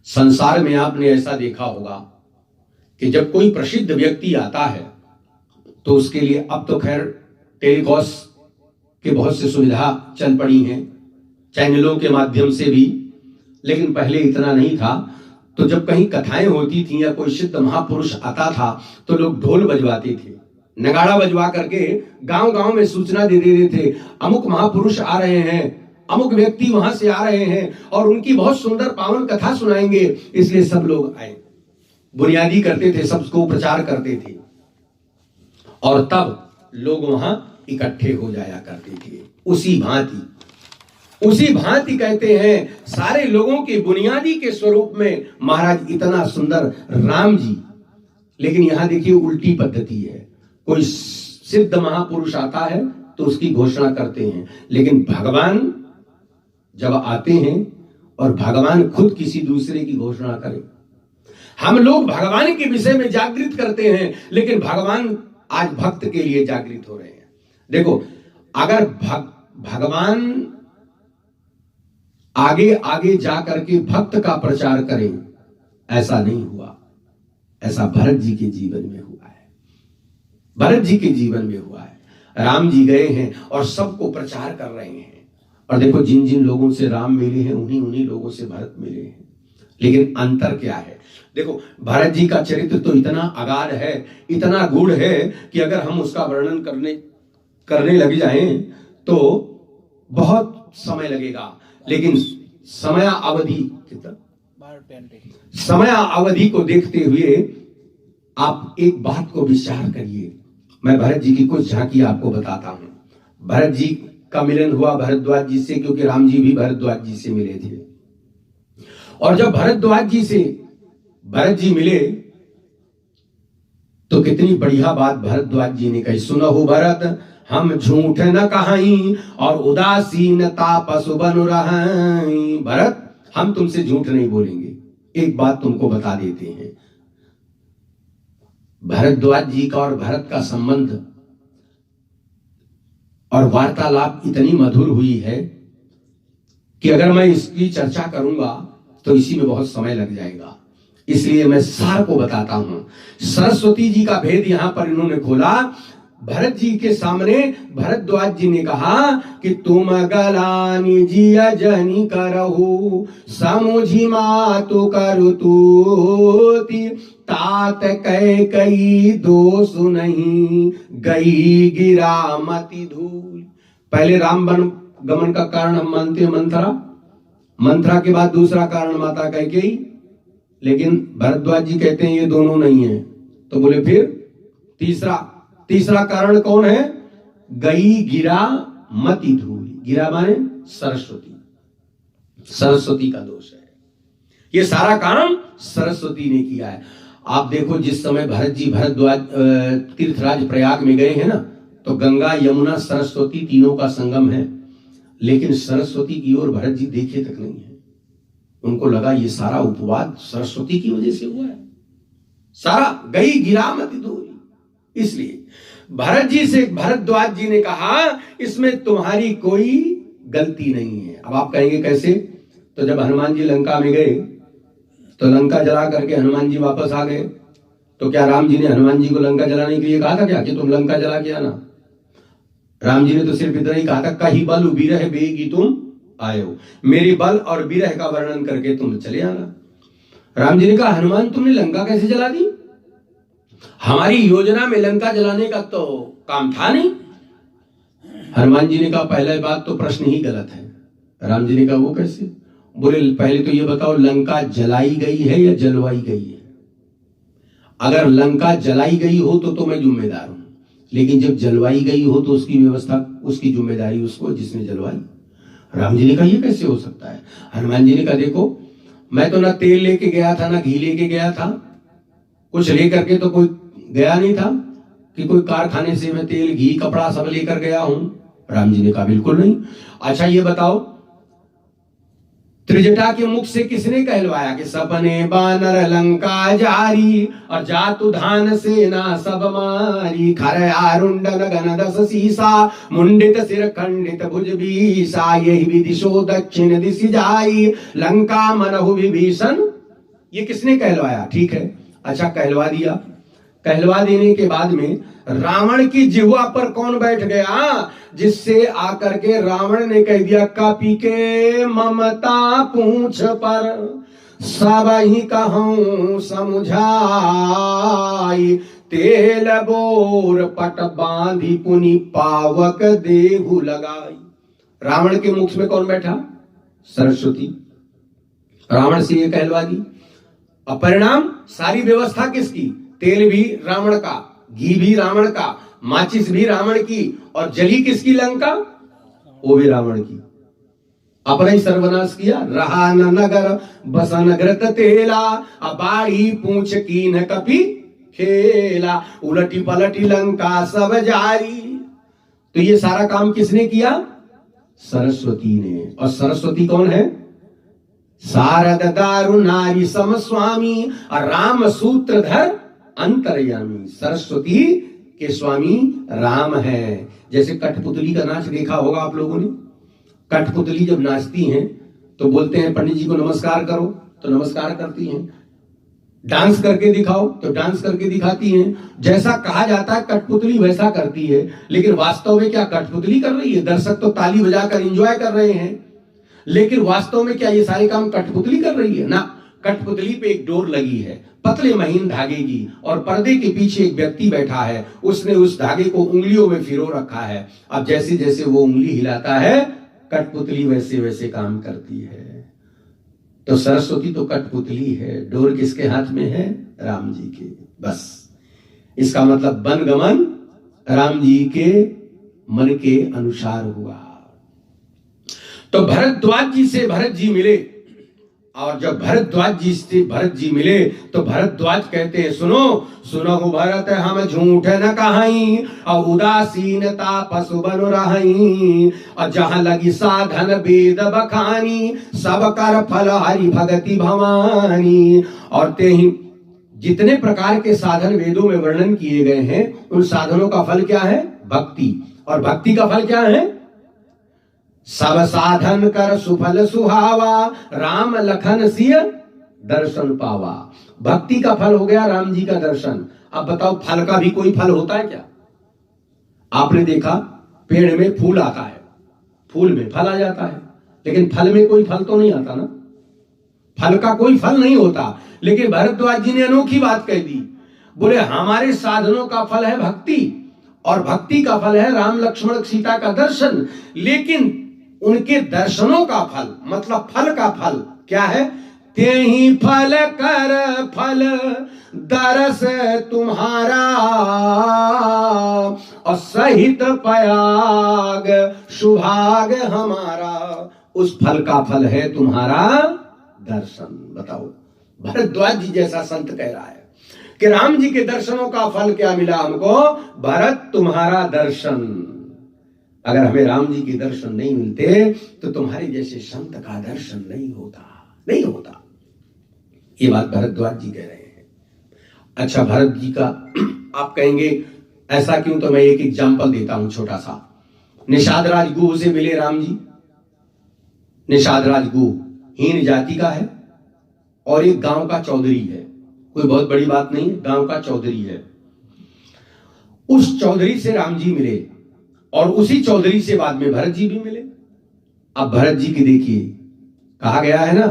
संसार में आपने ऐसा देखा होगा कि जब कोई प्रसिद्ध व्यक्ति आता है तो उसके लिए, अब तो खैर टेलीकॉस के बहुत सी सुविधा चल पड़ी हैं, चैनलों के माध्यम से भी, लेकिन पहले इतना नहीं था। तो जब कहीं कथाएं होती थी या कोई सिद्ध महापुरुष आता था तो लोग ढोल बजवाते थे, नगाड़ा बजवा करके गांव गांव में सूचना दे देते थे, अमुक महापुरुष आ रहे हैं, अमुक व्यक्ति वहां से आ रहे हैं और उनकी बहुत सुंदर पावन कथा सुनाएंगे, इसलिए सब लोग आए। बुनियादी करते थे, सबको प्रचार करते थे और तब लोग वहां इकट्ठे हो जाया करते थे। उसी भांति कहते हैं सारे लोगों के बुनियादी के स्वरूप में महाराज इतना सुंदर राम जी। लेकिन यहां देखिए उल्टी पद्धति है, कोई सिद्ध महापुरुष आता है तो उसकी घोषणा करते हैं, लेकिन भगवान जब आते हैं और भगवान खुद किसी दूसरे की घोषणा करें। हम लोग भगवान के विषय में जागृत करते हैं, लेकिन भगवान आज भक्त के लिए जागृत हो रहे हैं। देखो, अगर भगवान आगे आगे जाकर के भक्त का प्रचार करें, ऐसा नहीं हुआ। ऐसा भरत जी के जीवन में हुआ है, भरत जी के जीवन में हुआ है। राम जी गए हैं और सबको प्रचार कर रहे हैं, और देखो जिन जिन लोगों से राम मिले हैं उन्हीं उन्हीं लोगों से भरत मिले हैं। लेकिन अंतर क्या है? देखो, भरत जी का चरित्र तो इतना अगाध है, इतना गूढ़ है कि अगर हम उसका वर्णन करने लग जाएं तो बहुत समय लगेगा। लेकिन समय अवधि को देखते हुए आप एक बात को विचार करिए। मैं भरत जी की कुछ झांकी आपको बताता हूं। भरत जी का मिलन हुआ भरद्वाज जी से, क्योंकि राम जी भी भरद्वाज जी से मिले थे। और जब भरद्वाज जी से भरत जी मिले तो कितनी बढ़िया बात भरद्वाज जी ने कही, सुनहु भरत हम झूठ न कहाई और उदासीन तापस बनु रहाई। भरत, हम तुमसे झूठ नहीं बोलेंगे, एक बात तुमको बता देते हैं। भरद्वाज जी का और भरत का संबंध और वार्तालाप इतनी मधुर हुई है कि अगर मैं इसकी चर्चा करूंगा तो इसी में बहुत समय लग जाएगा, इसलिए मैं सार को बताता हूं। सरस्वती जी का भेद यहां पर इन्होंने खोला। भरत जी के सामने भरद्वाज जी ने कहा कि तुम गलानी जिया जनी करहु समुझी मातु करुतूति तात कह कई दोष नहीं गई गिरा मति धूल। पहले राम वन गमन का कारण हम मानते हैं मंथरा के बाद दूसरा कारण माता कैकेयी, लेकिन भरद्वाज जी कहते हैं ये दोनों नहीं है। तो बोले फिर तीसरा कारण कौन है? गई गिरा मति धूल। गिरा माने सरस्वती का दोष है। ये सारा काम सरस्वती ने किया है। आप देखो, जिस समय भरत जी भरद्वाज तीर्थराज प्रयाग में गए हैं ना, तो गंगा यमुना सरस्वती तीनों का संगम है, लेकिन सरस्वती की ओर भरत जी देखे तक नहीं है। उनको लगा ये सारा उपवाद सरस्वती की वजह से हुआ है, सारा गई गिरा मति धूल। इसलिए भरत जी से भरद्वाज जी ने कहा इसमें तुम्हारी कोई गलती नहीं है। अब आप कहेंगे कैसे? तो जब हनुमान जी लंका में गए तो लंका जला करके हनुमान जी वापस आ गए, तो क्या राम जी ने हनुमान जी को लंका जलाने के लिए कहा था क्या कि तुम लंका जला के आना? राम जी ने तो सिर्फ इतना ही कहा था, कही बल बिरह बेगी तुम आयो, मेरी बल और बिरह का वर्णन करके तुम चले आना। राम जी ने कहा हनुमान तुमने लंका कैसे जला दी? हमारी योजना में लंका जलाने का तो काम था नहीं। हनुमान जी ने कहा पहले बात तो प्रश्न ही गलत है। राम जी ने कहा वो कैसे? बोले पहले तो ये बताओ लंका जलाई गई है या जलवाई गई है? अगर लंका जलाई गई हो तो मैं जिम्मेदार हूं, लेकिन जब जलवाई गई हो तो उसकी व्यवस्था, उसकी जिम्मेदारी उसको जिसने जलवाई। राम जी ने कहा ये कैसे हो सकता है? हनुमान जी ने कहा देखो, मैं तो ना तेल लेके गया था ना घी लेके गया था, कुछ लेकर के तो कोई गया नहीं था कि कोई कारखाने से मैं तेल घी कपड़ा सब लेकर गया हूं। राम जी ने कहा बिल्कुल नहीं। अच्छा ये बताओ, त्रिजटा के मुख से किसने कहलवाया कि सपने बानर लंका जारी, और जातु धान सेना सब मारी, खरया रुंडन गन दस सीसा, मुंडित सिर खंडित भुज बीसा, यही विदिशो दक्षिण दिश जाई, लंका मनहु विभीषण। ये किसने कहलवाया? ठीक है, अच्छा कहलवा दिया। कहलवा देने के बाद में रावण की जिह्वा पर कौन बैठ गया, जिससे आकर के रावण ने कह दिया कपि के ममता पूछ पर, सब ही कहूं समुझाई, तेल बोर पट बांधी पुनि पावक देहु लगाई। रावण के मुख में कौन बैठा? सरस्वती। रावण से ये कहलवा दी, और परिणाम सारी व्यवस्था किसकी? तेल भी रावण का, घी भी रावण का, माचिस भी रावण की, और जली किसकी? लंका, वो भी रावण की। अपना ही सर्वनाश किया। रहा न नगर बसन घृत तेला, अबाड़ी पूछ कीन कपि खेला, उलटी पलटी लंका सब जारी। तो ये सारा काम किसने किया? सरस्वती ने। और सरस्वती कौन है? शारद दारु नारी सम स्वामी, और राम सूत्रधर अंतर्यामी। सरस्वती के स्वामी राम है। जैसे कठपुतली का नाच देखा होगा आप लोगों ने। कठपुतली जब नाचती हैं तो बोलते हैं पंडित जी को नमस्कार करो, तो नमस्कार करती हैं। डांस करके दिखाओ तो डांस करके दिखाती हैं। जैसा कहा जाता है कठपुतली वैसा करती है, लेकिन वास्तव में क्या कठपुतली कर रही है? दर्शक तो ताली बजाकर एंजॉय कर रहे हैं, लेकिन वास्तव में क्या ये सारे काम कठपुतली कर रही है? ना, कठपुतली पे एक डोर लगी है पतले महीन धागे की, और पर्दे के पीछे एक व्यक्ति बैठा है, उसने उस धागे को उंगलियों में फिरो रखा है। अब जैसे जैसे वो उंगली हिलाता है कठपुतली वैसे वैसे काम करती है। तो सरस्वती तो कठपुतली है, डोर किसके हाथ में है? राम जी के। बस इसका मतलब वनगमन राम जी के मन के अनुसार हुआ। तो भरद्वाज जी से भरत जी मिले, और जब भरद्वाज जी से भरत जी मिले तो भरद्वाज कहते हैं सुनो सुनो भरत हम झूठ न कहाई, और उदासीनता पशु बन रही, और जहां लगी साधन वेद बखानी, सब कर फल हरि भगति भवानी। और ते ही जितने प्रकार के साधन वेदों में वर्णन किए गए हैं, उन साधनों का फल क्या है? भक्ति। और भक्ति का फल क्या है? सब साधन कर सुफल सुहावा, राम लखन सिय दर्शन पावा। भक्ति का फल हो गया राम जी का दर्शन। अब बताओ फल का भी कोई फल होता है क्या? आपने देखा पेड़ में फूल आता है, फूल में फल आ जाता है, लेकिन फल में कोई फल तो नहीं आता ना। फल का कोई फल नहीं होता। लेकिन भरद्वाज जी ने अनोखी बात कह दी, बोले हमारे साधनों का फल है भक्ति, और भक्ति का फल है राम लक्ष्मण सीता का दर्शन। लेकिन उनके दर्शनों का फल, मतलब फल का फल क्या है? ते ही फल कर फल दरस तुम्हारा, और सहित पयाग सुभाग हमारा। उस फल का फल है तुम्हारा दर्शन। बताओ, भरद्वाज जी जैसा संत कह रहा है कि राम जी के दर्शनों का फल क्या मिला हमको? भरत तुम्हारा दर्शन। अगर हमें राम जी के दर्शन नहीं मिलते तो तुम्हारे जैसे संत का दर्शन नहीं होता, नहीं होता। ये बात भरद्वाज जी कह रहे हैं। अच्छा, भरत जी का आप कहेंगे ऐसा क्यों? तो मैं एक एग्जांपल देता हूं छोटा सा। निषाद राज गुह से मिले राम जी। निषाद राज गुह हीन जाति का है और एक गांव का चौधरी है। कोई बहुत बड़ी बात नहीं, गांव का चौधरी है। उस चौधरी से राम जी मिले, और उसी चौधरी से बाद में भरत जी भी मिले। अब भरत जी की देखिए, कहा गया है ना,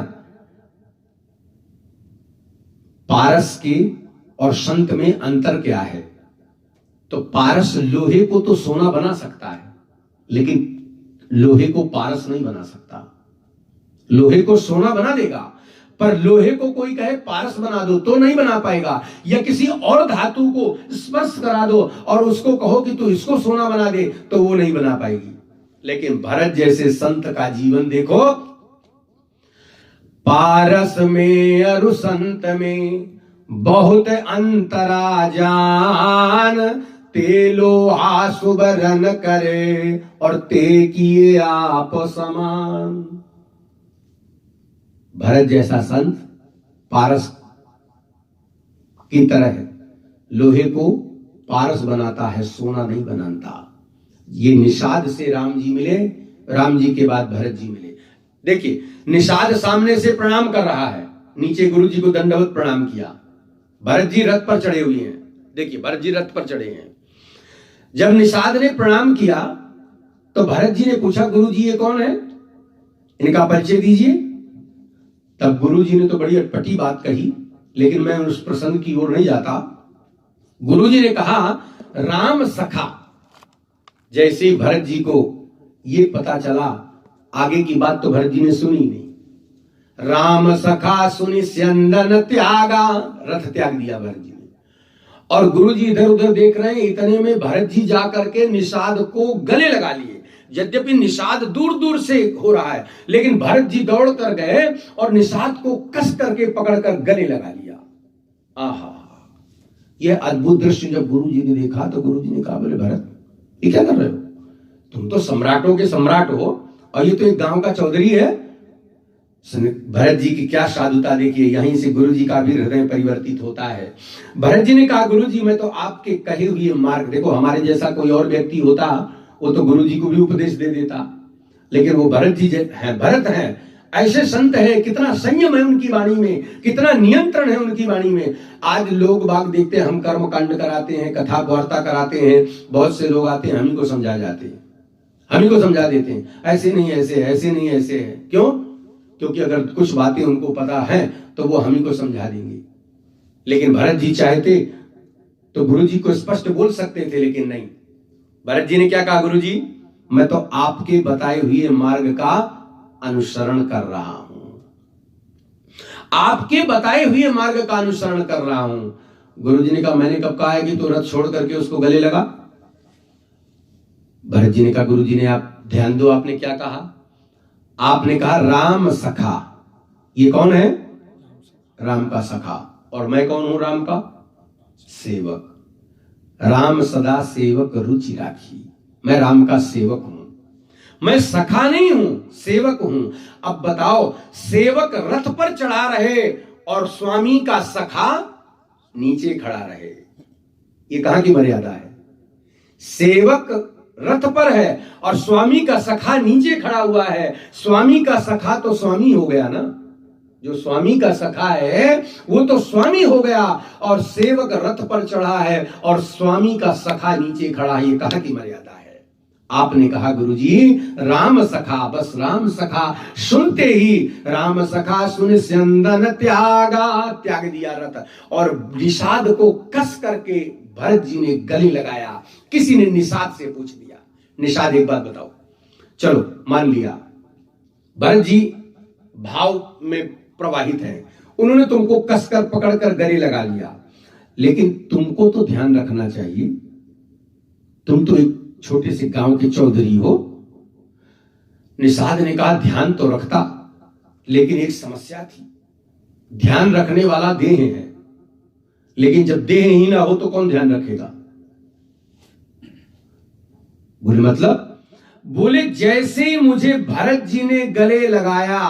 पारस के और संत में अंतर क्या है? तो पारस लोहे को तो सोना बना सकता है, लेकिन लोहे को पारस नहीं बना सकता। लोहे को सोना बना देगा, पर लोहे को कोई कहे पारस बना दो तो नहीं बना पाएगा। या किसी और धातु को स्पर्श करा दो और उसको कहो कि तू इसको सोना बना दे, तो वो नहीं बना पाएगी। लेकिन भरत जैसे संत का जीवन देखो, पारस में अरु संत में बहुत अंतरा जान, ते लोहा सुबरन करे, और ते किए आप समान। भरत जैसा संत पारस की तरह है, लोहे को पारस बनाता है, सोना नहीं बनाता। ये निषाद से राम जी मिले, राम जी के बाद भरत जी मिले। देखिए निषाद सामने से प्रणाम कर रहा है, नीचे गुरु जी को दंडवत प्रणाम किया। भरत जी रथ पर चढ़े हुए हैं, देखिए भरत जी रथ पर चढ़े हैं। जब निषाद ने प्रणाम किया तो भरत जी ने पूछा, गुरु जी ये कौन है, इनका परिचय दीजिए। तब गुरु जी ने तो बड़ी अटपटी बात कही, लेकिन मैं उस प्रसंग की ओर नहीं जाता। गुरु जी ने कहा, राम सखा। जैसे ही भरत जी को ये पता चला, आगे की बात तो भरत जी ने सुनी नहीं। राम सखा सुनि स्यंदन त्यागा, रथ त्याग दिया भरत जी ने। और गुरु जी इधर उधर देख रहे हैं, इतने में भरत जी जाकर के निषाद को गले लगा लिए। यद्यपि निषाद दूर दूर से हो रहा है, लेकिन भरत जी दौड़ कर गए और निषाद को कस करके पकड़कर गले लगा लिया। आहा, यह अद्भुत दृश्य जब गुरु जी ने देखा तो गुरु जी ने कहा, बोले भरत ये क्या कर रहे हो, तुम तो सम्राटों के सम्राट हो और ये तो एक गांव का चौधरी है। भरत जी की क्या साधुता देखिए, यहीं से गुरु जी का भी हृदय परिवर्तित होता है। भरत जी ने कहा, गुरु जी मैं तो आपके कहे हुए मार्ग, देखो हमारे जैसा कोई और व्यक्ति होता वो तो गुरु जी को भी उपदेश दे देता, लेकिन वो भरत जी हैं, भरत हैं, ऐसे संत है, कितना संयम है उनकी वाणी में, कितना नियंत्रण है उनकी वाणी में। आज लोग बाग देखते हैं, हम कर्म कांड कराते हैं, कथा वार्ता कराते हैं, बहुत से लोग आते हैं, हम ही को समझा जाते हैं, हम ही को समझा देते हैं, ऐसे नहीं ऐसे, ऐसे नहीं ऐसे है। क्यों? क्योंकि अगर कुछ बातें उनको पता है तो वो हम ही को समझा देंगे। लेकिन भरत जी चाहते तो गुरु जी को स्पष्ट बोल सकते थे, लेकिन नहीं। भरत जी ने क्या कहा, गुरु जी मैं तो आपके बताए हुए मार्ग का अनुसरण कर रहा हूं, आपके बताए हुए मार्ग का अनुसरण कर रहा हूं। गुरु जी ने कहा, मैंने कब कहा है कि तू रथ छोड़ करके उसको गले लगा। भरत जी ने कहा, गुरु जी ने आप ध्यान दो, आपने क्या कहा, आपने कहा राम सखा। ये कौन है? राम का सखा। और मैं कौन हूं? राम का सेवक। राम सदा सेवक रुचि राखी, मैं राम का सेवक हूं, मैं सखा नहीं हूं, सेवक हूं। अब बताओ, सेवक रथ पर चढ़ा रहे और स्वामी का सखा नीचे खड़ा रहे, ये कहां की मर्यादा है? सेवक रथ पर है और स्वामी का सखा नीचे खड़ा हुआ है। स्वामी का सखा तो स्वामी हो गया ना, जो स्वामी का सखा है वो तो स्वामी हो गया, और सेवक रथ पर चढ़ा है और स्वामी का सखा नीचे खड़ा है, ये कहां की मर्यादा है? आपने कहा गुरुजी राम सखा, बस राम सखा। सुनते ही राम सखा सुन स्यंदन त्यागा, त्याग दिया रथ और निषाद को कस करके भरत जी ने गले लगाया। किसी ने निषाद से पूछ दिया, निषाद एक बात बताओ, चलो मान लिया भरत जी भाव में प्रवाहित है, उन्होंने तुमको कसकर पकड़कर गले लगा लिया, लेकिन तुमको तो ध्यान रखना चाहिए, तुम तो एक छोटे से गांव के चौधरी हो। निषाद ने कहा ध्यान तो रखता, लेकिन एक समस्या थी, ध्यान रखने वाला देह है, लेकिन जब देह ही ना हो तो कौन ध्यान रखेगा? बोले मतलब? बोले जैसे ही मुझे भरत जी ने गले लगाया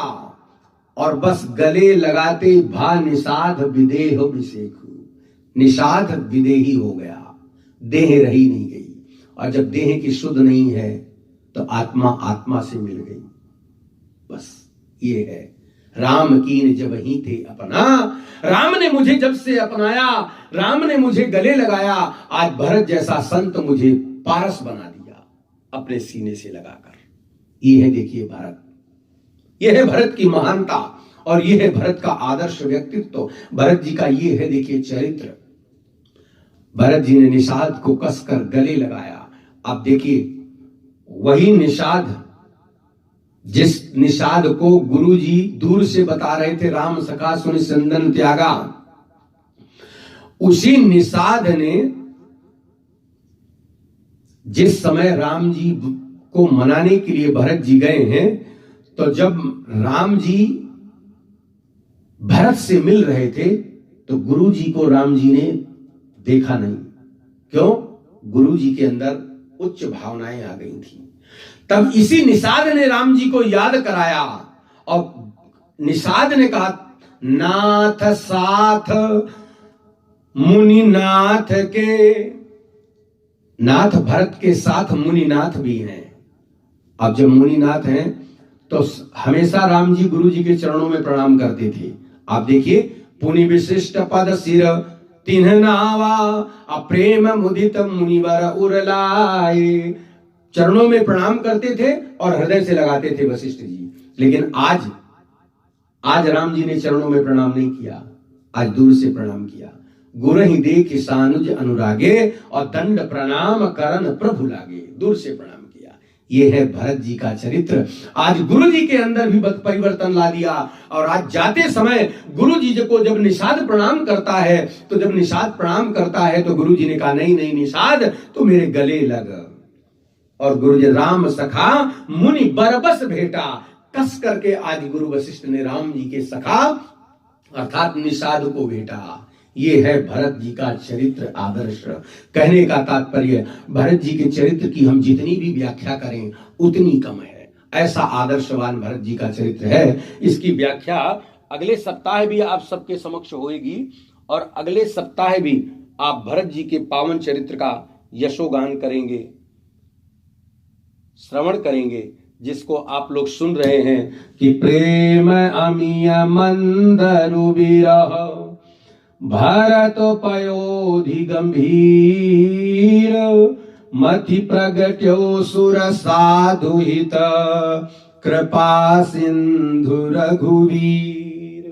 और बस गले लगाते भा निषाद विदेह विषेखु, निषाद विदेही हो गया, देह रही नहीं गई। और जब देह की शुद्ध नहीं है तो आत्मा आत्मा से मिल गई। बस ये है, राम कीन जब ही थे अपना, राम ने मुझे जब से अपनाया, राम ने मुझे गले लगाया, आज भरत जैसा संत मुझे पारस बना दिया अपने सीने से लगाकर। ये है देखिए भारत, यह है भरत की महानता और यह है भरत का आदर्श व्यक्तित्व। भरत जी का ये है देखिए चरित्र। भरत जी ने निषाद को कसकर गले लगाया। अब देखिए वही निषाद, जिस निषाद को गुरु जी दूर से बता रहे थे राम सखा सुन स्यंदन त्यागा, उसी निषाद ने जिस समय राम जी को मनाने के लिए भरत जी गए हैं, तो जब राम जी भरत से मिल रहे थे तो गुरु जी को राम जी ने देखा नहीं। क्यों? गुरु जी के अंदर उच्च भावनाएं आ गई थी। तब इसी निषाद ने राम जी को याद कराया और निषाद ने कहा नाथ साथ मुनिनाथ के, नाथ भरत के साथ मुनिनाथ भी हैं। अब जब मुनिनाथ हैं तो हमेशा राम जी गुरु जी के चरणों में प्रणाम करते थे। आप देखिए, पुनि विशिष्ट पद सिर तिन्ह नावा, अप्रेम मुदित मुनिवर उरलाए। चरणों में प्रणाम करते थे और हृदय से लगाते थे वशिष्ठ जी। लेकिन आज राम जी ने चरणों में प्रणाम नहीं किया, आज दूर से प्रणाम किया। गुरु ही देख सानुज अनुरागे, और दंड प्रणाम करन प्रभु लागे। दूर से प्रणाम किया। ये है भरत जी का चरित्र। आज गुरु जी के अंदर भी परिवर्तन ला दिया। और आज जाते समय गुरु जी को जब निषाद प्रणाम करता है, तो जब निषाद प्रणाम करता है तो गुरु जी ने कहा नहीं नहीं निषाद, तो मेरे गले लग। और गुरु जी राम सखा मुनि बरबस भेटा, कस करके आज गुरु वशिष्ठ ने राम जी के सखा अर्थात निषाद को भेटा। ये है भरत जी का चरित्र आदर्श। कहने का तात्पर्य, भरत जी के चरित्र की हम जितनी भी व्याख्या करें उतनी कम है। ऐसा आदर्शवान भरत जी का चरित्र है। इसकी व्याख्या अगले सप्ताह भी आप सबके समक्ष होगी, और अगले सप्ताह भी आप भरत जी के पावन चरित्र का यशोगान करेंगे, श्रवण करेंगे, जिसको आप लोग सुन रहे हैं कि प्रेम अमिय मंदरु विरह भरत पयोधि गंभीर, मति प्रगट्यो सुर साधु हित कृपा सिंधु रघुवीर।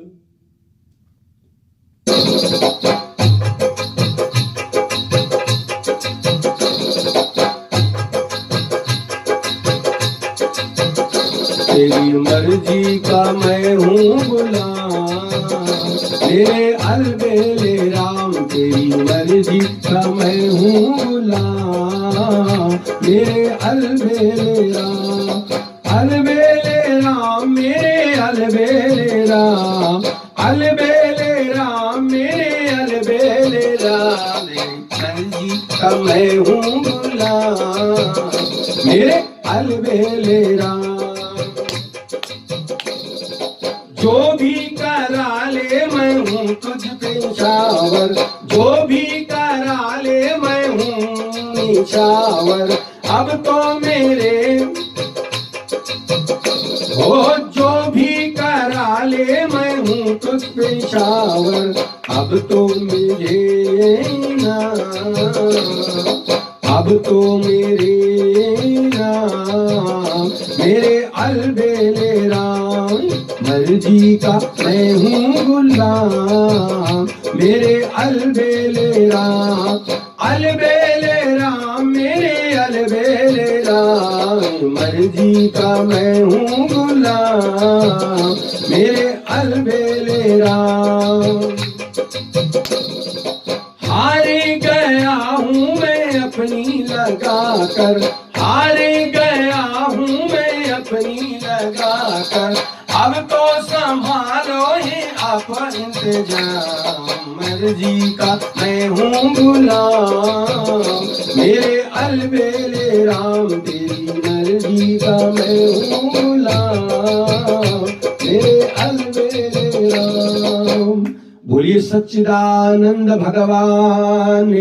तेरी मर्जी का मैं हूँ गुलाम, मेरे अलबेले राम। तेरी मर्जी का मैं हूँ गुलाम, मेरे अलबेले राम। अलबेले राम मेरे अलबेले राम, अलबेले राम मेरे अलबेले राम। मेरी मर्जी का मैं हूँ गुलाम, मेरे अलबेले राम। जो भी करा ले मैं हूँ तुझ पे निछावर, जो भी करा ले मैं हूँ निछावर। अब तो मेरे हो, जो भी करा ले मैं हूँ तुझ पे निछावर। अब तो मेरे नाम, अब तो मेरे नाम, मेरे अलबेले राम। मर्जी का मैं हूँ गुलाम, मेरे अलबेले राम। अलबेले राम मेरे अलबेले राम। मर्जी का मैं हूँ गुलाम, मेरे अलबेले राम। हार गया हूँ मैं अपनी लगा कर, हार गया हूँ मैं अपनी लगा कर। अब तो संभालो ही आप इंतजाम, मर्जी का मैं हूँ गुलाम, मेरे अलबेले राम। तेरी मर्जी का मैं हूँ गुलाम, मेरे अलबेले राम। बोलिए सच्चिदानंद भगवान